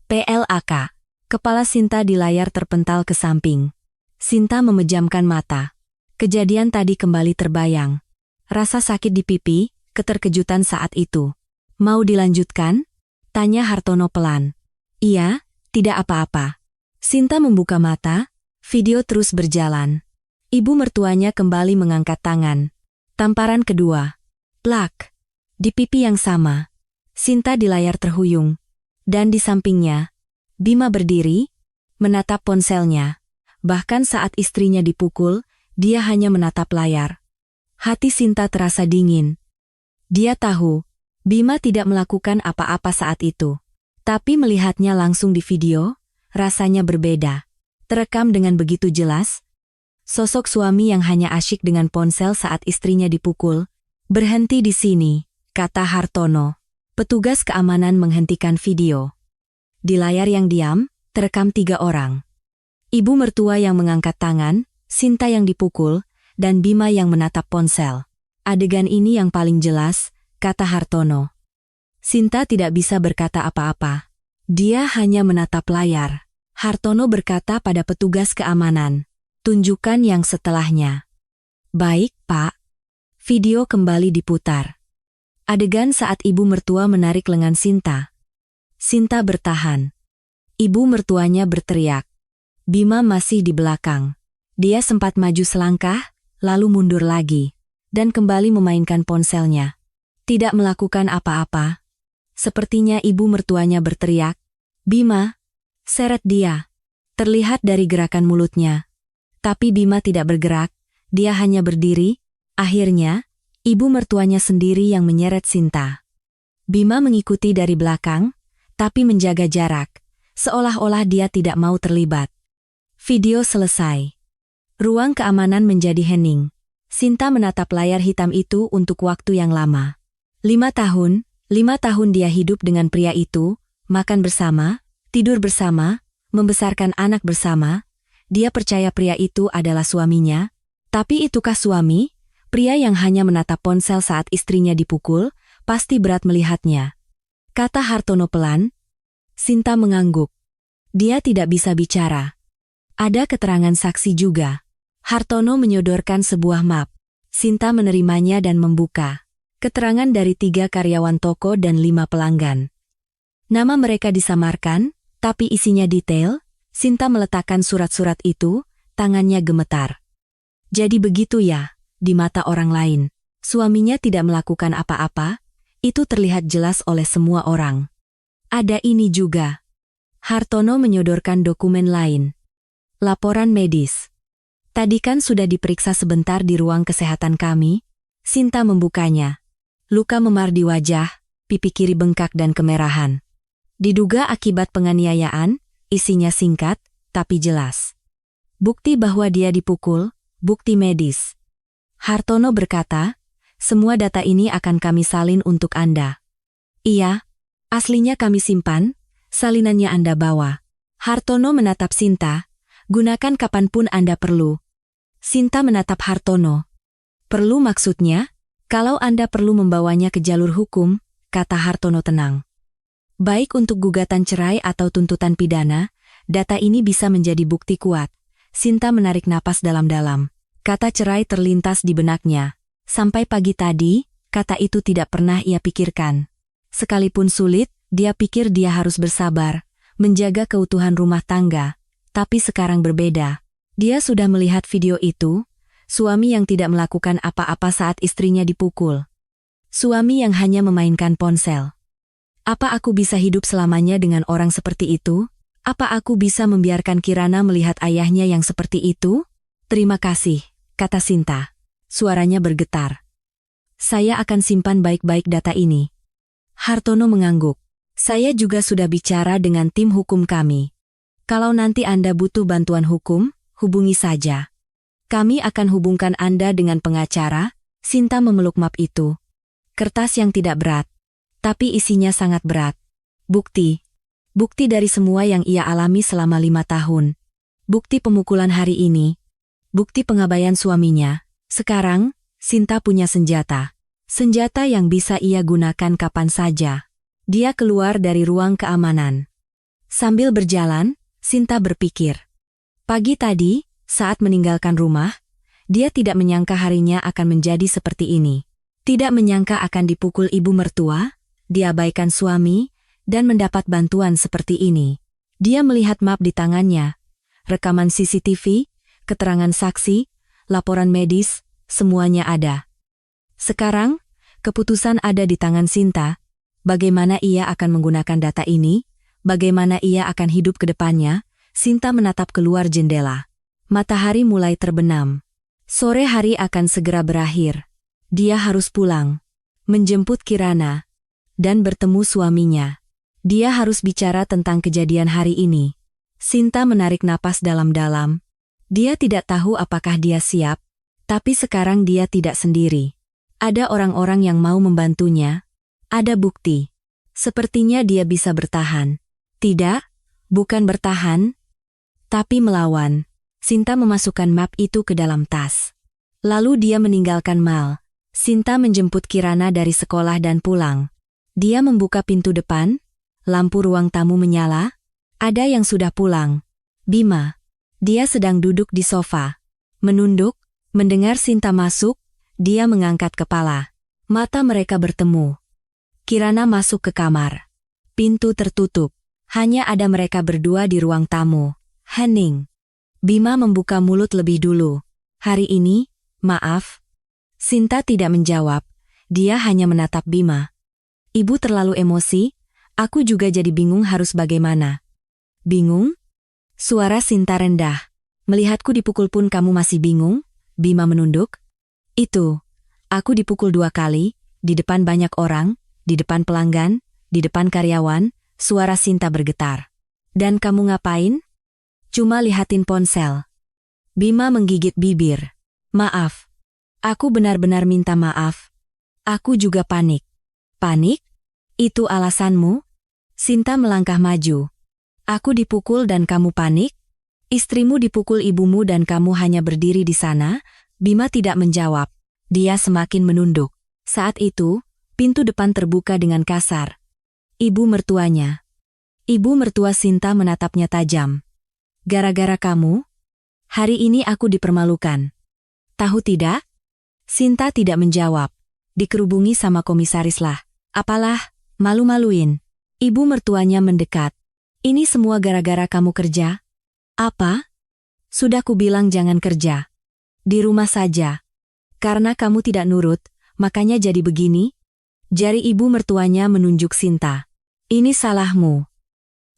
"PLAK." Kepala Sinta di layar terpental ke samping. Sinta memejamkan mata. Kejadian tadi kembali terbayang. Rasa sakit di pipi, keterkejutan saat itu. "Mau dilanjutkan?" tanya Hartono pelan. "Iya, tidak apa-apa." Sinta membuka mata, video terus berjalan. Ibu mertuanya kembali mengangkat tangan. Tamparan kedua. Plak. Di pipi yang sama. Sinta di layar terhuyung. Dan di sampingnya, Bima berdiri, menatap ponselnya. Bahkan saat istrinya dipukul, dia hanya menatap layar. Hati Sinta terasa dingin. Dia tahu, Bima tidak melakukan apa-apa saat itu. Tapi melihatnya langsung di video, rasanya berbeda. Terekam dengan begitu jelas. Sosok suami yang hanya asyik dengan ponsel saat istrinya dipukul. "Berhenti di sini," kata Hartono. Petugas keamanan menghentikan video. Di layar yang diam, terekam 3 orang. Ibu mertua yang mengangkat tangan, Sinta yang dipukul, dan Bima yang menatap ponsel. "Adegan ini yang paling jelas," kata Hartono. Sinta tidak bisa berkata apa-apa. Dia hanya menatap layar. Hartono berkata pada petugas keamanan, "Tunjukkan yang setelahnya." "Baik, Pak." Video kembali diputar. Adegan saat ibu mertua menarik lengan Sinta. Sinta bertahan. Ibu mertuanya berteriak. Bima masih di belakang. Dia sempat maju selangkah, lalu mundur lagi, dan kembali memainkan ponselnya. Tidak melakukan apa-apa. Sepertinya ibu mertuanya berteriak, "Bima, seret dia." Terlihat dari gerakan mulutnya. Tapi Bima tidak bergerak, dia hanya berdiri. Akhirnya, ibu mertuanya sendiri yang menyeret Sinta. Bima mengikuti dari belakang, tapi menjaga jarak, seolah-olah dia tidak mau terlibat. Video selesai. Ruang keamanan menjadi hening. Sinta menatap layar hitam itu untuk waktu yang lama. 5 tahun dia hidup dengan pria itu, makan bersama, tidur bersama, membesarkan anak bersama. Dia percaya pria itu adalah suaminya. Tapi itukah suami? Pria yang hanya menatap ponsel saat istrinya dipukul, pasti berat melihatnya. Kata Hartono pelan. Sinta mengangguk. Dia tidak bisa bicara. Ada keterangan saksi juga. Hartono menyodorkan sebuah map. Sinta menerimanya dan membuka. Keterangan dari 3 karyawan toko dan 5 pelanggan. Nama mereka disamarkan, tapi isinya detail. Sinta meletakkan surat-surat itu, tangannya gemetar. Jadi begitu ya, di mata orang lain. Suaminya tidak melakukan apa-apa. Itu terlihat jelas oleh semua orang. Ada ini juga. Hartono menyodorkan dokumen lain. Laporan medis. Tadi kan sudah diperiksa sebentar di ruang kesehatan kami. Sinta membukanya. Luka memar di wajah, pipi kiri bengkak dan kemerahan. Diduga akibat penganiayaan, isinya singkat, tapi jelas. Bukti bahwa dia dipukul, bukti medis. Hartono berkata, semua data ini akan kami salin untuk Anda. Iya, aslinya kami simpan, salinannya Anda bawa. Hartono menatap Sinta, gunakan kapanpun Anda perlu. Sinta menatap Hartono. Perlu maksudnya? Kalau Anda perlu membawanya ke jalur hukum, kata Hartono tenang. Baik untuk gugatan cerai atau tuntutan pidana, data ini bisa menjadi bukti kuat. Sinta menarik napas dalam-dalam. Kata cerai terlintas di benaknya. Sampai pagi tadi, kata itu tidak pernah ia pikirkan. Sekalipun sulit, dia pikir dia harus bersabar, menjaga keutuhan rumah tangga. Tapi sekarang berbeda. Dia sudah melihat video itu, suami yang tidak melakukan apa-apa saat istrinya dipukul. Suami yang hanya memainkan ponsel. Apa aku bisa hidup selamanya dengan orang seperti itu? Apa aku bisa membiarkan Kirana melihat ayahnya yang seperti itu? Terima kasih, kata Sinta. Suaranya bergetar. Saya akan simpan baik-baik data ini. Hartono mengangguk. Saya juga sudah bicara dengan tim hukum kami. Kalau nanti Anda butuh bantuan hukum, hubungi saja. Kami akan hubungkan Anda dengan pengacara. Sinta memeluk map itu. Kertas yang tidak berat, tapi isinya sangat berat. Bukti. Bukti dari semua yang ia alami selama 5 tahun. Bukti pemukulan hari ini. Bukti pengabaian suaminya. Sekarang, Sinta punya senjata. Senjata yang bisa ia gunakan kapan saja. Dia keluar dari ruang keamanan. Sambil berjalan, Sinta berpikir. Pagi tadi, saat meninggalkan rumah, dia tidak menyangka harinya akan menjadi seperti ini. Tidak menyangka akan dipukul ibu mertua, diabaikan suami, dan mendapat bantuan seperti ini. Dia melihat map di tangannya, rekaman CCTV, keterangan saksi, laporan medis, semuanya ada. Sekarang, keputusan ada di tangan Sinta. Bagaimana ia akan menggunakan data ini? Bagaimana ia akan hidup ke depannya? Sinta menatap keluar jendela. Matahari mulai terbenam. Sore hari akan segera berakhir. Dia harus pulang, menjemput Kirana, dan bertemu suaminya. Dia harus bicara tentang kejadian hari ini. Sinta menarik napas dalam-dalam. Dia tidak tahu apakah dia siap, tapi sekarang dia tidak sendiri. Ada orang-orang yang mau membantunya. Ada bukti. Sepertinya dia bisa bertahan. Tidak, bukan bertahan, tapi melawan. Sinta memasukkan map itu ke dalam tas. Lalu dia meninggalkan mal. Sinta menjemput Kirana dari sekolah dan pulang. Dia membuka pintu depan, lampu ruang tamu menyala. Ada yang sudah pulang. Bima. Dia sedang duduk di sofa. Menunduk, mendengar Sinta masuk, dia mengangkat kepala. Mata mereka bertemu. Kirana masuk ke kamar. Pintu tertutup. Hanya ada mereka berdua di ruang tamu. Hening. Bima membuka mulut lebih dulu. Hari ini, maaf. Sinta tidak menjawab. Dia hanya menatap Bima. Ibu terlalu emosi, aku juga jadi bingung harus bagaimana. Bingung? Suara Sinta rendah. Melihatku dipukul pun kamu masih bingung? Bima menunduk. Itu. Aku dipukul 2 kali, di depan banyak orang, di depan pelanggan, di depan karyawan. Suara Sinta bergetar. Dan kamu ngapain? Cuma lihatin ponsel. Bima menggigit bibir. Maaf. Aku benar-benar minta maaf. Aku juga panik. Panik? Itu alasanmu? Sinta melangkah maju. Aku dipukul dan kamu panik? Istrimu dipukul ibumu dan kamu hanya berdiri di sana? Bima tidak menjawab. Dia semakin menunduk. Saat itu, pintu depan terbuka dengan kasar. Ibu mertuanya. Ibu mertua Sinta menatapnya tajam. Gara-gara kamu? Hari ini aku dipermalukan. Tahu tidak? Sinta tidak menjawab. Dikerubungi sama komisaris lah. Apalah, malu-maluin. Ibu mertuanya mendekat. Ini semua gara-gara kamu kerja? Apa? Sudah kubilang jangan kerja. Di rumah saja. Karena kamu tidak nurut, makanya jadi begini? Jari ibu mertuanya menunjuk Sinta. Ini salahmu.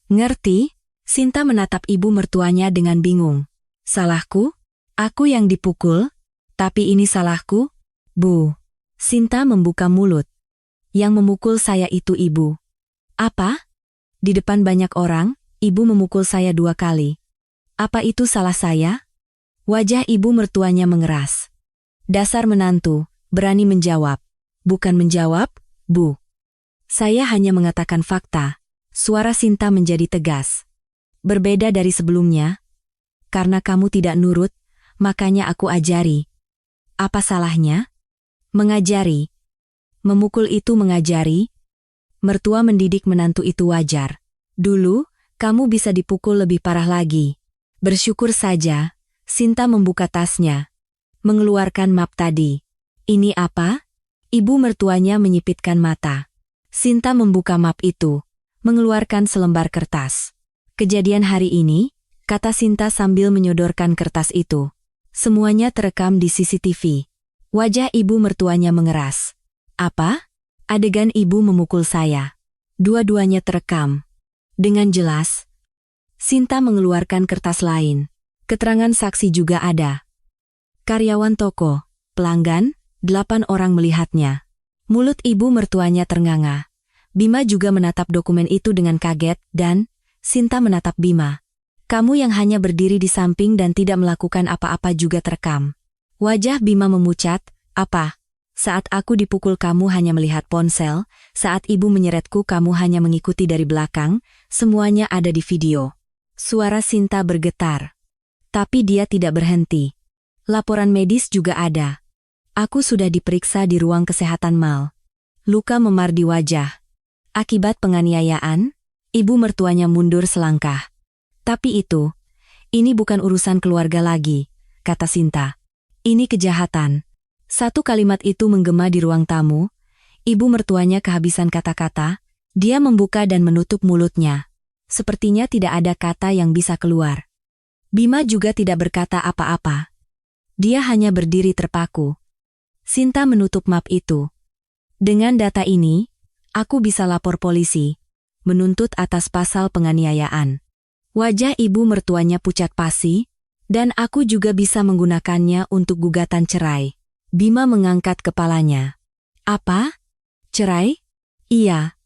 Ngerti? Sinta menatap ibu mertuanya dengan bingung. Salahku? Aku yang dipukul? Tapi ini salahku? Bu. Sinta membuka mulut. Yang memukul saya itu ibu. Apa? Di depan banyak orang, ibu memukul saya 2 kali. Apa itu salah saya? Wajah ibu mertuanya mengeras. Dasar menantu, berani menjawab. Bukan menjawab, Bu. Saya hanya mengatakan fakta. Suara Sinta menjadi tegas. Berbeda dari sebelumnya. Karena kamu tidak nurut, makanya aku ajari. Apa salahnya? Mengajari. Memukul itu mengajari. Mertua mendidik menantu itu wajar. Dulu, kamu bisa dipukul lebih parah lagi. Bersyukur saja. Sinta membuka tasnya. Mengeluarkan map tadi. Ini apa? Ibu mertuanya menyipitkan mata. Sinta membuka map itu. Mengeluarkan selembar kertas. Kejadian hari ini, kata Sinta sambil menyodorkan kertas itu. Semuanya terekam di CCTV. Wajah ibu mertuanya mengeras. Apa? Adegan ibu memukul saya. Dua-duanya terekam. Dengan jelas. Sinta mengeluarkan kertas lain. Keterangan saksi juga ada. Karyawan toko, pelanggan, 8 orang melihatnya. Mulut ibu mertuanya ternganga. Bima juga menatap dokumen itu dengan kaget dan Sinta menatap Bima. Kamu yang hanya berdiri di samping dan tidak melakukan apa-apa juga terekam. Wajah Bima memucat, apa? Saat aku dipukul kamu hanya melihat ponsel, saat ibu menyeretku kamu hanya mengikuti dari belakang, semuanya ada di video. Suara Sinta bergetar. Tapi dia tidak berhenti. Laporan medis juga ada. Aku sudah diperiksa di ruang kesehatan mal. Luka memar di wajah. Akibat penganiayaan, ibu mertuanya mundur selangkah. Tapi ini bukan urusan keluarga lagi, kata Sinta. Ini kejahatan. Satu kalimat itu menggema di ruang tamu. Ibu mertuanya kehabisan kata-kata. Dia membuka dan menutup mulutnya. Sepertinya tidak ada kata yang bisa keluar. Bima juga tidak berkata apa-apa. Dia hanya berdiri terpaku. Sinta menutup map itu. Dengan data ini, aku bisa lapor polisi, menuntut atas pasal penganiayaan. Wajah ibu mertuanya pucat pasi, dan aku juga bisa menggunakannya untuk gugatan cerai. Bima mengangkat kepalanya. Apa? Cerai? Iya,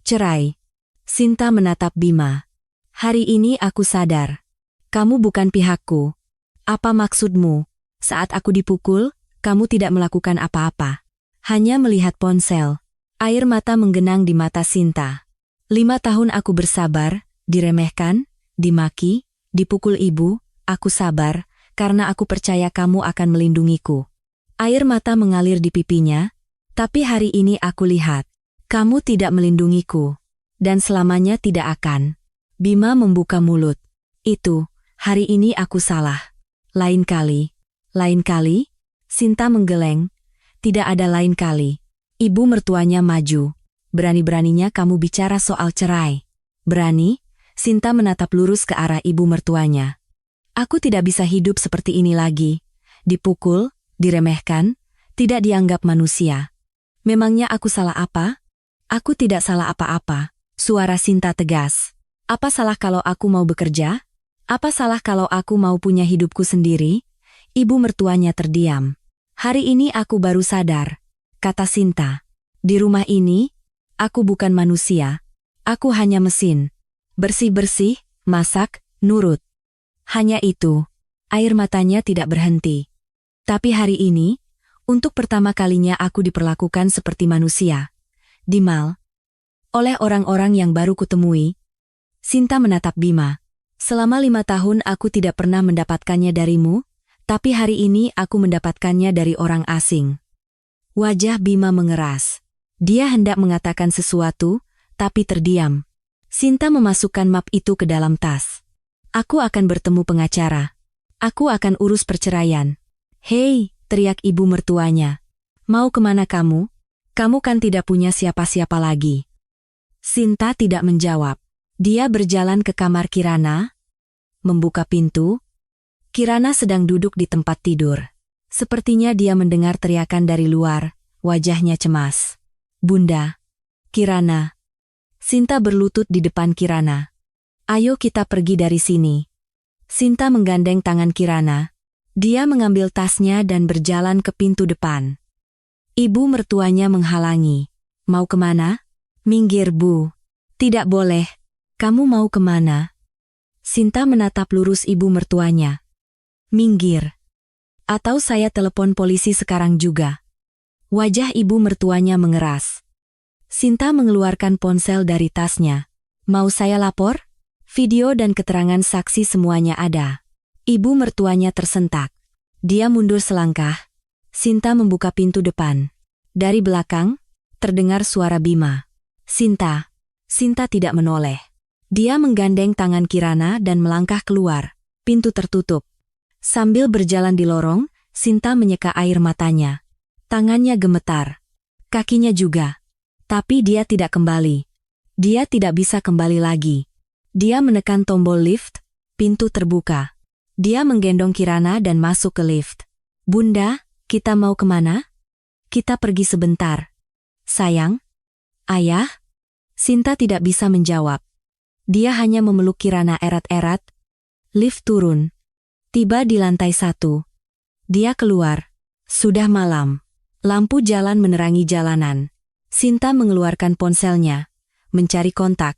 cerai. Sinta menatap Bima. Hari ini aku sadar. Kamu bukan pihakku. Apa maksudmu? Saat aku dipukul, kamu tidak melakukan apa-apa. Hanya melihat ponsel. Air mata menggenang di mata Sinta. 5 tahun aku bersabar, diremehkan, dimaki, dipukul ibu, aku sabar, karena aku percaya kamu akan melindungiku. Air mata mengalir di pipinya, tapi hari ini aku lihat, kamu tidak melindungiku. Dan selamanya tidak akan. Bima membuka mulut. Hari ini aku salah. Lain kali. Sinta menggeleng. Tidak ada lain kali. Ibu mertuanya maju. Berani-beraninya kamu bicara soal cerai. Berani? Sinta menatap lurus ke arah ibu mertuanya. Aku tidak bisa hidup seperti ini lagi. Dipukul, diremehkan, tidak dianggap manusia. Memangnya aku salah apa? Aku tidak salah apa-apa. Suara Sinta tegas. Apa salah kalau aku mau bekerja? Apa salah kalau aku mau punya hidupku sendiri? Ibu mertuanya terdiam. Hari ini aku baru sadar, kata Sinta. Di rumah ini, aku bukan manusia. Aku hanya mesin. Bersih-bersih, masak, nurut. Hanya itu. Air matanya tidak berhenti. Tapi hari ini, untuk pertama kalinya aku diperlakukan seperti manusia. Di mal. Oleh orang-orang yang baru kutemui. Sinta menatap Bima. Selama 5 tahun aku tidak pernah mendapatkannya darimu, tapi hari ini aku mendapatkannya dari orang asing. Wajah Bima mengeras. Dia hendak mengatakan sesuatu, tapi terdiam. Sinta memasukkan map itu ke dalam tas. Aku akan bertemu pengacara. Aku akan urus perceraian. Hei, teriak ibu mertuanya. Mau kemana kamu? Kamu kan tidak punya siapa-siapa lagi. Sinta tidak menjawab. Dia berjalan ke kamar Kirana, membuka pintu. Kirana sedang duduk di tempat tidur. Sepertinya dia mendengar teriakan dari luar, wajahnya cemas. Bunda. Kirana. Sinta berlutut di depan Kirana. Ayo kita pergi dari sini. Sinta menggandeng tangan Kirana. Dia mengambil tasnya dan berjalan ke pintu depan. Ibu mertuanya menghalangi. Mau kemana? Minggir, Bu. Tidak boleh. Kamu mau kemana? Sinta menatap lurus ibu mertuanya. Minggir. Atau saya telepon polisi sekarang juga. Wajah ibu mertuanya mengeras. Sinta mengeluarkan ponsel dari tasnya. Mau saya lapor? Video dan keterangan saksi semuanya ada. Ibu mertuanya tersentak. Dia mundur selangkah. Sinta membuka pintu depan. Dari belakang, terdengar suara Bima. Sinta. Sinta tidak menoleh. Dia menggandeng tangan Kirana dan melangkah keluar. Pintu tertutup. Sambil berjalan di lorong, Sinta menyeka air matanya. Tangannya gemetar. Kakinya juga. Tapi dia tidak kembali. Dia tidak bisa kembali lagi. Dia menekan tombol lift, pintu terbuka. Dia menggendong Kirana dan masuk ke lift. Bunda, kita mau kemana? Kita pergi sebentar. Sayang? Ayah? Sinta tidak bisa menjawab. Dia hanya memeluk Kirana erat-erat. Lift turun. Tiba di lantai 1. Dia keluar. Sudah malam. Lampu jalan menerangi jalanan. Sinta mengeluarkan ponselnya. Mencari kontak.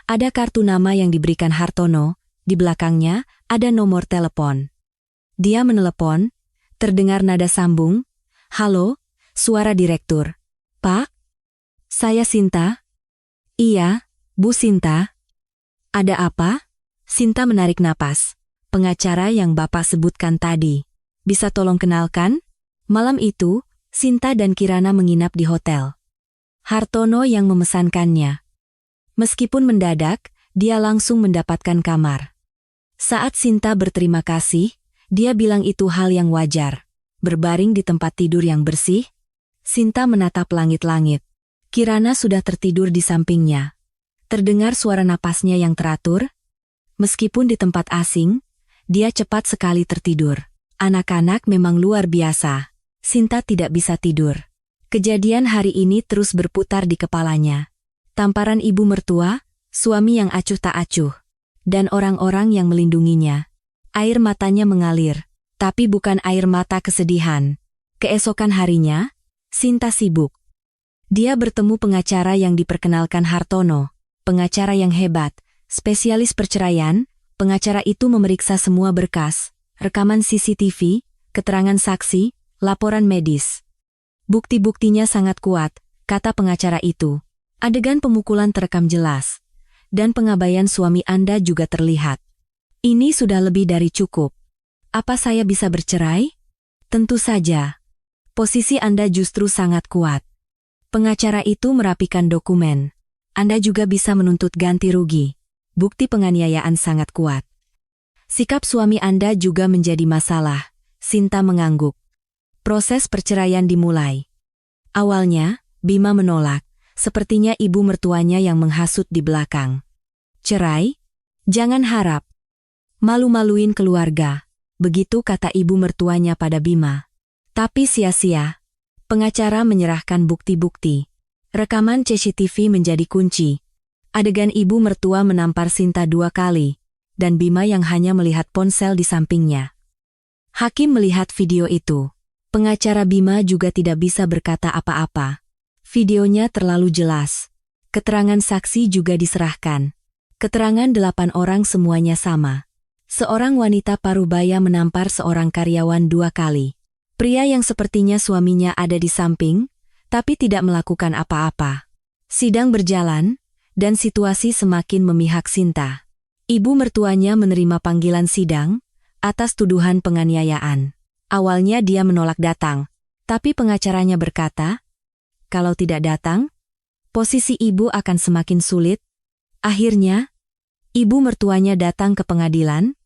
Ada kartu nama yang diberikan Hartono. Di belakangnya ada nomor telepon. Dia menelepon. Terdengar nada sambung. Halo, suara direktur. Pak? Saya Sinta. Iya, Bu Sinta. Ada apa? Sinta menarik napas. Pengacara yang Bapak sebutkan tadi. Bisa tolong kenalkan? Malam itu, Sinta dan Kirana menginap di hotel. Hartono yang memesankannya. Meskipun mendadak, dia langsung mendapatkan kamar. Saat Sinta berterima kasih, dia bilang itu hal yang wajar. Berbaring di tempat tidur yang bersih, Sinta menatap langit-langit. Kirana sudah tertidur di sampingnya. Terdengar suara napasnya yang teratur. Meskipun di tempat asing, dia cepat sekali tertidur. Anak-anak memang luar biasa. Sinta tidak bisa tidur. Kejadian hari ini terus berputar di kepalanya. Tamparan ibu mertua, suami yang acuh tak acuh, dan orang-orang yang melindunginya. Air matanya mengalir, tapi bukan air mata kesedihan. Keesokan harinya, Sinta sibuk. Dia bertemu pengacara yang diperkenalkan Hartono, pengacara yang hebat, spesialis perceraian. Pengacara itu memeriksa semua berkas, rekaman CCTV, keterangan saksi, laporan medis. Bukti-buktinya sangat kuat, kata pengacara itu. Adegan pemukulan terekam jelas. Dan pengabaian suami Anda juga terlihat. Ini sudah lebih dari cukup. Apa saya bisa bercerai? Tentu saja. Posisi Anda justru sangat kuat. Pengacara itu merapikan dokumen. Anda juga bisa menuntut ganti rugi. Bukti penganiayaan sangat kuat. Sikap suami Anda juga menjadi masalah. Sinta mengangguk. Proses perceraian dimulai. Awalnya, Bima menolak. Sepertinya ibu mertuanya yang menghasut di belakang. Cerai? Jangan harap. Malu-maluin keluarga. Begitu kata ibu mertuanya pada Bima. Tapi sia-sia. Pengacara menyerahkan bukti-bukti. Rekaman CCTV menjadi kunci. Adegan ibu mertua menampar Sinta 2 kali. Dan Bima yang hanya melihat ponsel di sampingnya. Hakim melihat video itu. Pengacara Bima juga tidak bisa berkata apa-apa. Videonya terlalu jelas. Keterangan saksi juga diserahkan. Keterangan 8 orang semuanya sama. Seorang wanita parubaya menampar seorang karyawan 2 kali. Pria yang sepertinya suaminya ada di samping, tapi tidak melakukan apa-apa. Sidang berjalan, dan situasi semakin memihak Sinta. Ibu mertuanya menerima panggilan sidang atas tuduhan penganiayaan. Awalnya dia menolak datang, tapi pengacaranya berkata, kalau tidak datang, posisi ibu akan semakin sulit. Akhirnya, ibu mertuanya datang ke pengadilan.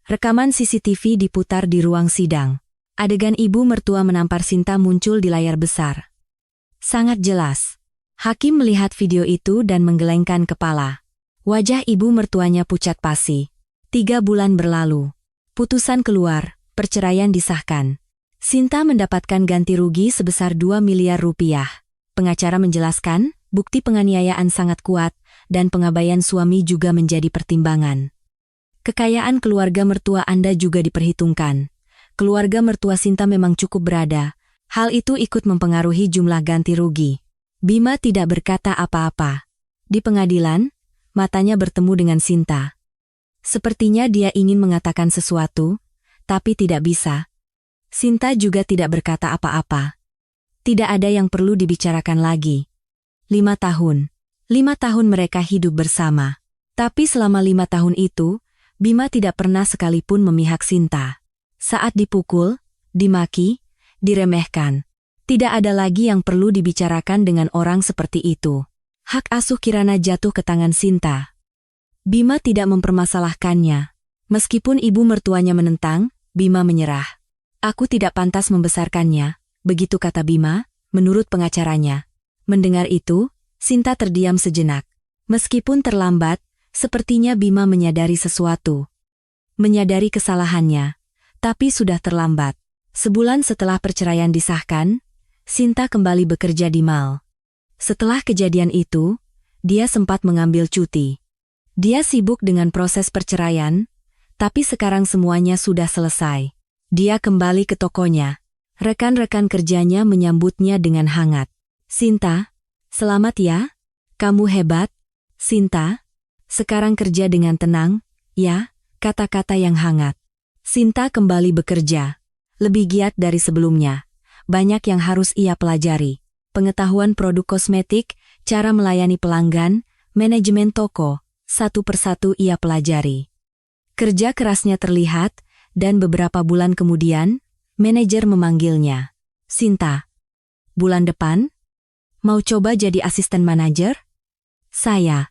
Rekaman CCTV diputar di ruang sidang. Adegan ibu mertua menampar Sinta muncul di layar besar. Sangat jelas. Hakim melihat video itu dan menggelengkan kepala. Wajah ibu mertuanya pucat pasi. 3 bulan berlalu. Putusan keluar. Perceraian disahkan. Sinta mendapatkan ganti rugi sebesar 2 miliar rupiah. Pengacara menjelaskan, bukti penganiayaan sangat kuat, dan pengabaian suami juga menjadi pertimbangan. Kekayaan keluarga mertua Anda juga diperhitungkan. Keluarga mertua Sinta memang cukup berada. Hal itu ikut mempengaruhi jumlah ganti rugi. Bima tidak berkata apa-apa. Di pengadilan, matanya bertemu dengan Sinta. Sepertinya dia ingin mengatakan sesuatu, tapi tidak bisa. Sinta juga tidak berkata apa-apa. Tidak ada yang perlu dibicarakan lagi. 5 tahun. 5 tahun mereka hidup bersama. Tapi selama 5 tahun itu, Bima tidak pernah sekalipun memihak Sinta. Saat dipukul, dimaki, diremehkan. Tidak ada lagi yang perlu dibicarakan dengan orang seperti itu. Hak asuh Kirana jatuh ke tangan Sinta. Bima tidak mempermasalahkannya. Meskipun ibu mertuanya menentang, Bima menyerah. Aku tidak pantas membesarkannya, begitu kata Bima, menurut pengacaranya. Mendengar itu, Sinta terdiam sejenak. Meskipun terlambat, sepertinya Bima menyadari sesuatu. Menyadari kesalahannya, tapi sudah terlambat. Sebulan setelah perceraian disahkan, Sinta kembali bekerja di mall. Setelah kejadian itu, dia sempat mengambil cuti. Dia sibuk dengan proses perceraian, tapi sekarang semuanya sudah selesai. Dia kembali ke tokonya. Rekan-rekan kerjanya menyambutnya dengan hangat. Sinta, selamat ya, kamu hebat. Sinta, sekarang kerja dengan tenang, ya, kata-kata yang hangat. Sinta kembali bekerja. Lebih giat dari sebelumnya. Banyak yang harus ia pelajari. Pengetahuan produk kosmetik, cara melayani pelanggan, manajemen toko, satu persatu ia pelajari. Kerja kerasnya terlihat, dan beberapa bulan kemudian, manajer memanggilnya. Sinta, bulan depan, mau coba jadi asisten manajer? Saya.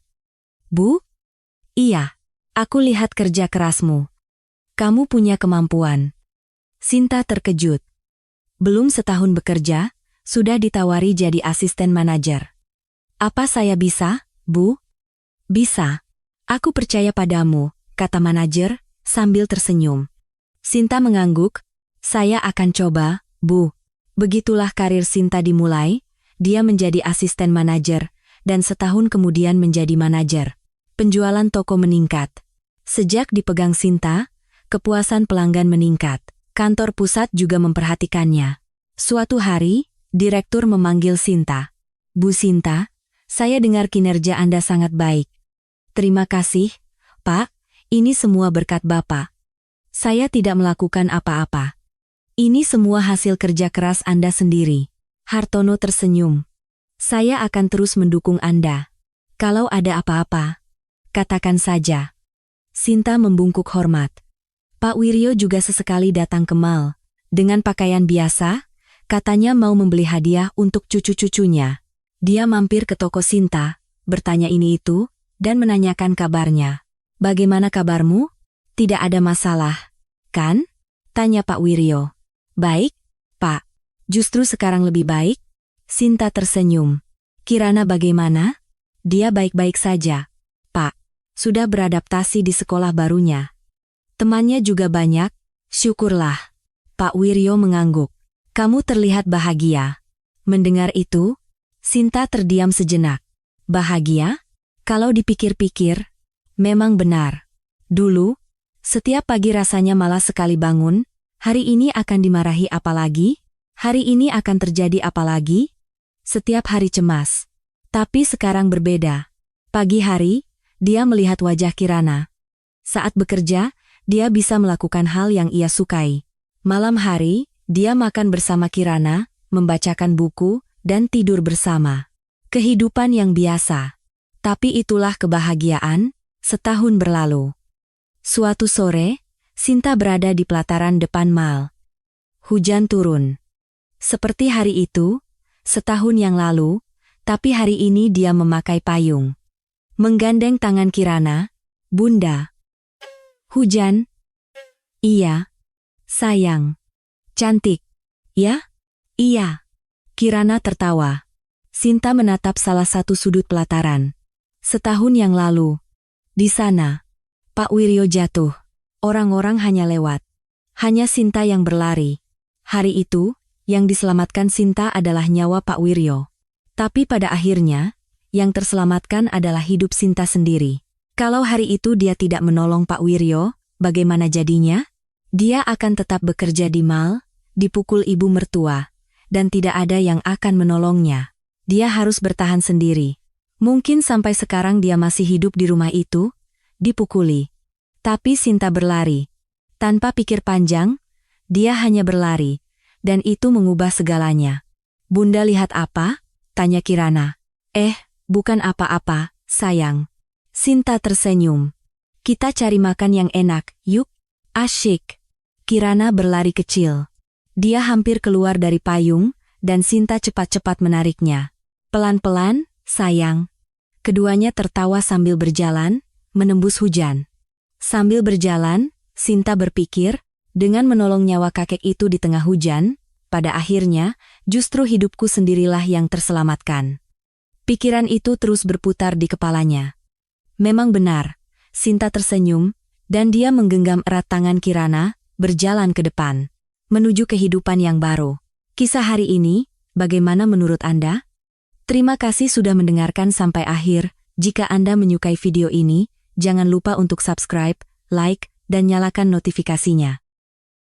Bu? Iya, aku lihat kerja kerasmu. Kamu punya kemampuan. Sinta terkejut. Belum setahun bekerja, sudah ditawari jadi asisten manajer. Apa saya bisa, Bu? Bisa. Aku percaya padamu, kata manajer, sambil tersenyum. Sinta mengangguk, saya akan coba, Bu. Begitulah karir Sinta dimulai, dia menjadi asisten manajer, dan setahun kemudian menjadi manajer. Penjualan toko meningkat. Sejak dipegang Sinta, kepuasan pelanggan meningkat. Kantor pusat juga memperhatikannya. Suatu hari, direktur memanggil Sinta. Bu Sinta, saya dengar kinerja Anda sangat baik. Terima kasih, Pak, ini semua berkat Bapak. Saya tidak melakukan apa-apa. Ini semua hasil kerja keras Anda sendiri. Hartono tersenyum. Saya akan terus mendukung Anda. Kalau ada apa-apa, katakan saja. Sinta membungkuk hormat. Pak Wiryo juga sesekali datang ke mall. Dengan pakaian biasa, katanya mau membeli hadiah untuk cucu-cucunya. Dia mampir ke toko Sinta, bertanya ini itu, dan menanyakan kabarnya. Bagaimana kabarmu? Tidak ada masalah, kan? Tanya Pak Wiryo. Baik, Pak. Justru sekarang lebih baik? Sinta tersenyum. Kirana bagaimana? Dia baik-baik saja, Pak. Sudah beradaptasi di sekolah barunya. Temannya juga banyak, syukurlah. Pak Wiryo mengangguk. Kamu terlihat bahagia. Mendengar itu, Sinta terdiam sejenak. Bahagia? Kalau dipikir-pikir, memang benar. Dulu, setiap pagi rasanya malas sekali bangun, hari ini akan dimarahi apalagi? Hari ini akan terjadi apalagi? Setiap hari cemas. Tapi sekarang berbeda. Pagi hari, dia melihat wajah Kirana. Saat bekerja, dia bisa melakukan hal yang ia sukai. Malam hari, dia makan bersama Kirana, membacakan buku, dan tidur bersama. Kehidupan yang biasa. Tapi itulah kebahagiaan, setahun berlalu. Suatu sore, Sinta berada di pelataran depan mall. Hujan turun. Seperti hari itu, setahun yang lalu, tapi hari ini dia memakai payung. Menggandeng tangan Kirana, Bunda. Hujan? Iya. Sayang. Cantik. Ya? Iya. Kirana tertawa. Sinta menatap salah satu sudut pelataran. Setahun yang lalu. Di sana. Pak Wiryo jatuh. Orang-orang hanya lewat. Hanya Sinta yang berlari. Hari itu, yang diselamatkan Sinta adalah nyawa Pak Wiryo. Tapi pada akhirnya, yang terselamatkan adalah hidup Sinta sendiri. Kalau hari itu dia tidak menolong Pak Wiryo, bagaimana jadinya? Dia akan tetap bekerja di mal, dipukul ibu mertua, dan tidak ada yang akan menolongnya. Dia harus bertahan sendiri. Mungkin sampai sekarang dia masih hidup di rumah itu, dipukuli. Tapi Sinta berlari. Tanpa pikir panjang, dia hanya berlari, dan itu mengubah segalanya. Bunda lihat apa? Tanya Kirana. Bukan apa-apa, sayang. Sinta tersenyum. Kita cari makan yang enak, yuk. Asyik. Kirana berlari kecil. Dia hampir keluar dari payung, dan Sinta cepat-cepat menariknya. Pelan-pelan, sayang. Keduanya tertawa sambil berjalan, menembus hujan. Sambil berjalan, Sinta berpikir, dengan menolong nyawa kakek itu di tengah hujan, pada akhirnya, justru hidupku sendirilah yang terselamatkan. Pikiran itu terus berputar di kepalanya. Memang benar, Sinta tersenyum, dan dia menggenggam erat tangan Kirana, berjalan ke depan, menuju kehidupan yang baru. Kisah hari ini, bagaimana menurut Anda? Terima kasih sudah mendengarkan sampai akhir. Jika Anda menyukai video ini, jangan lupa untuk subscribe, like, dan nyalakan notifikasinya.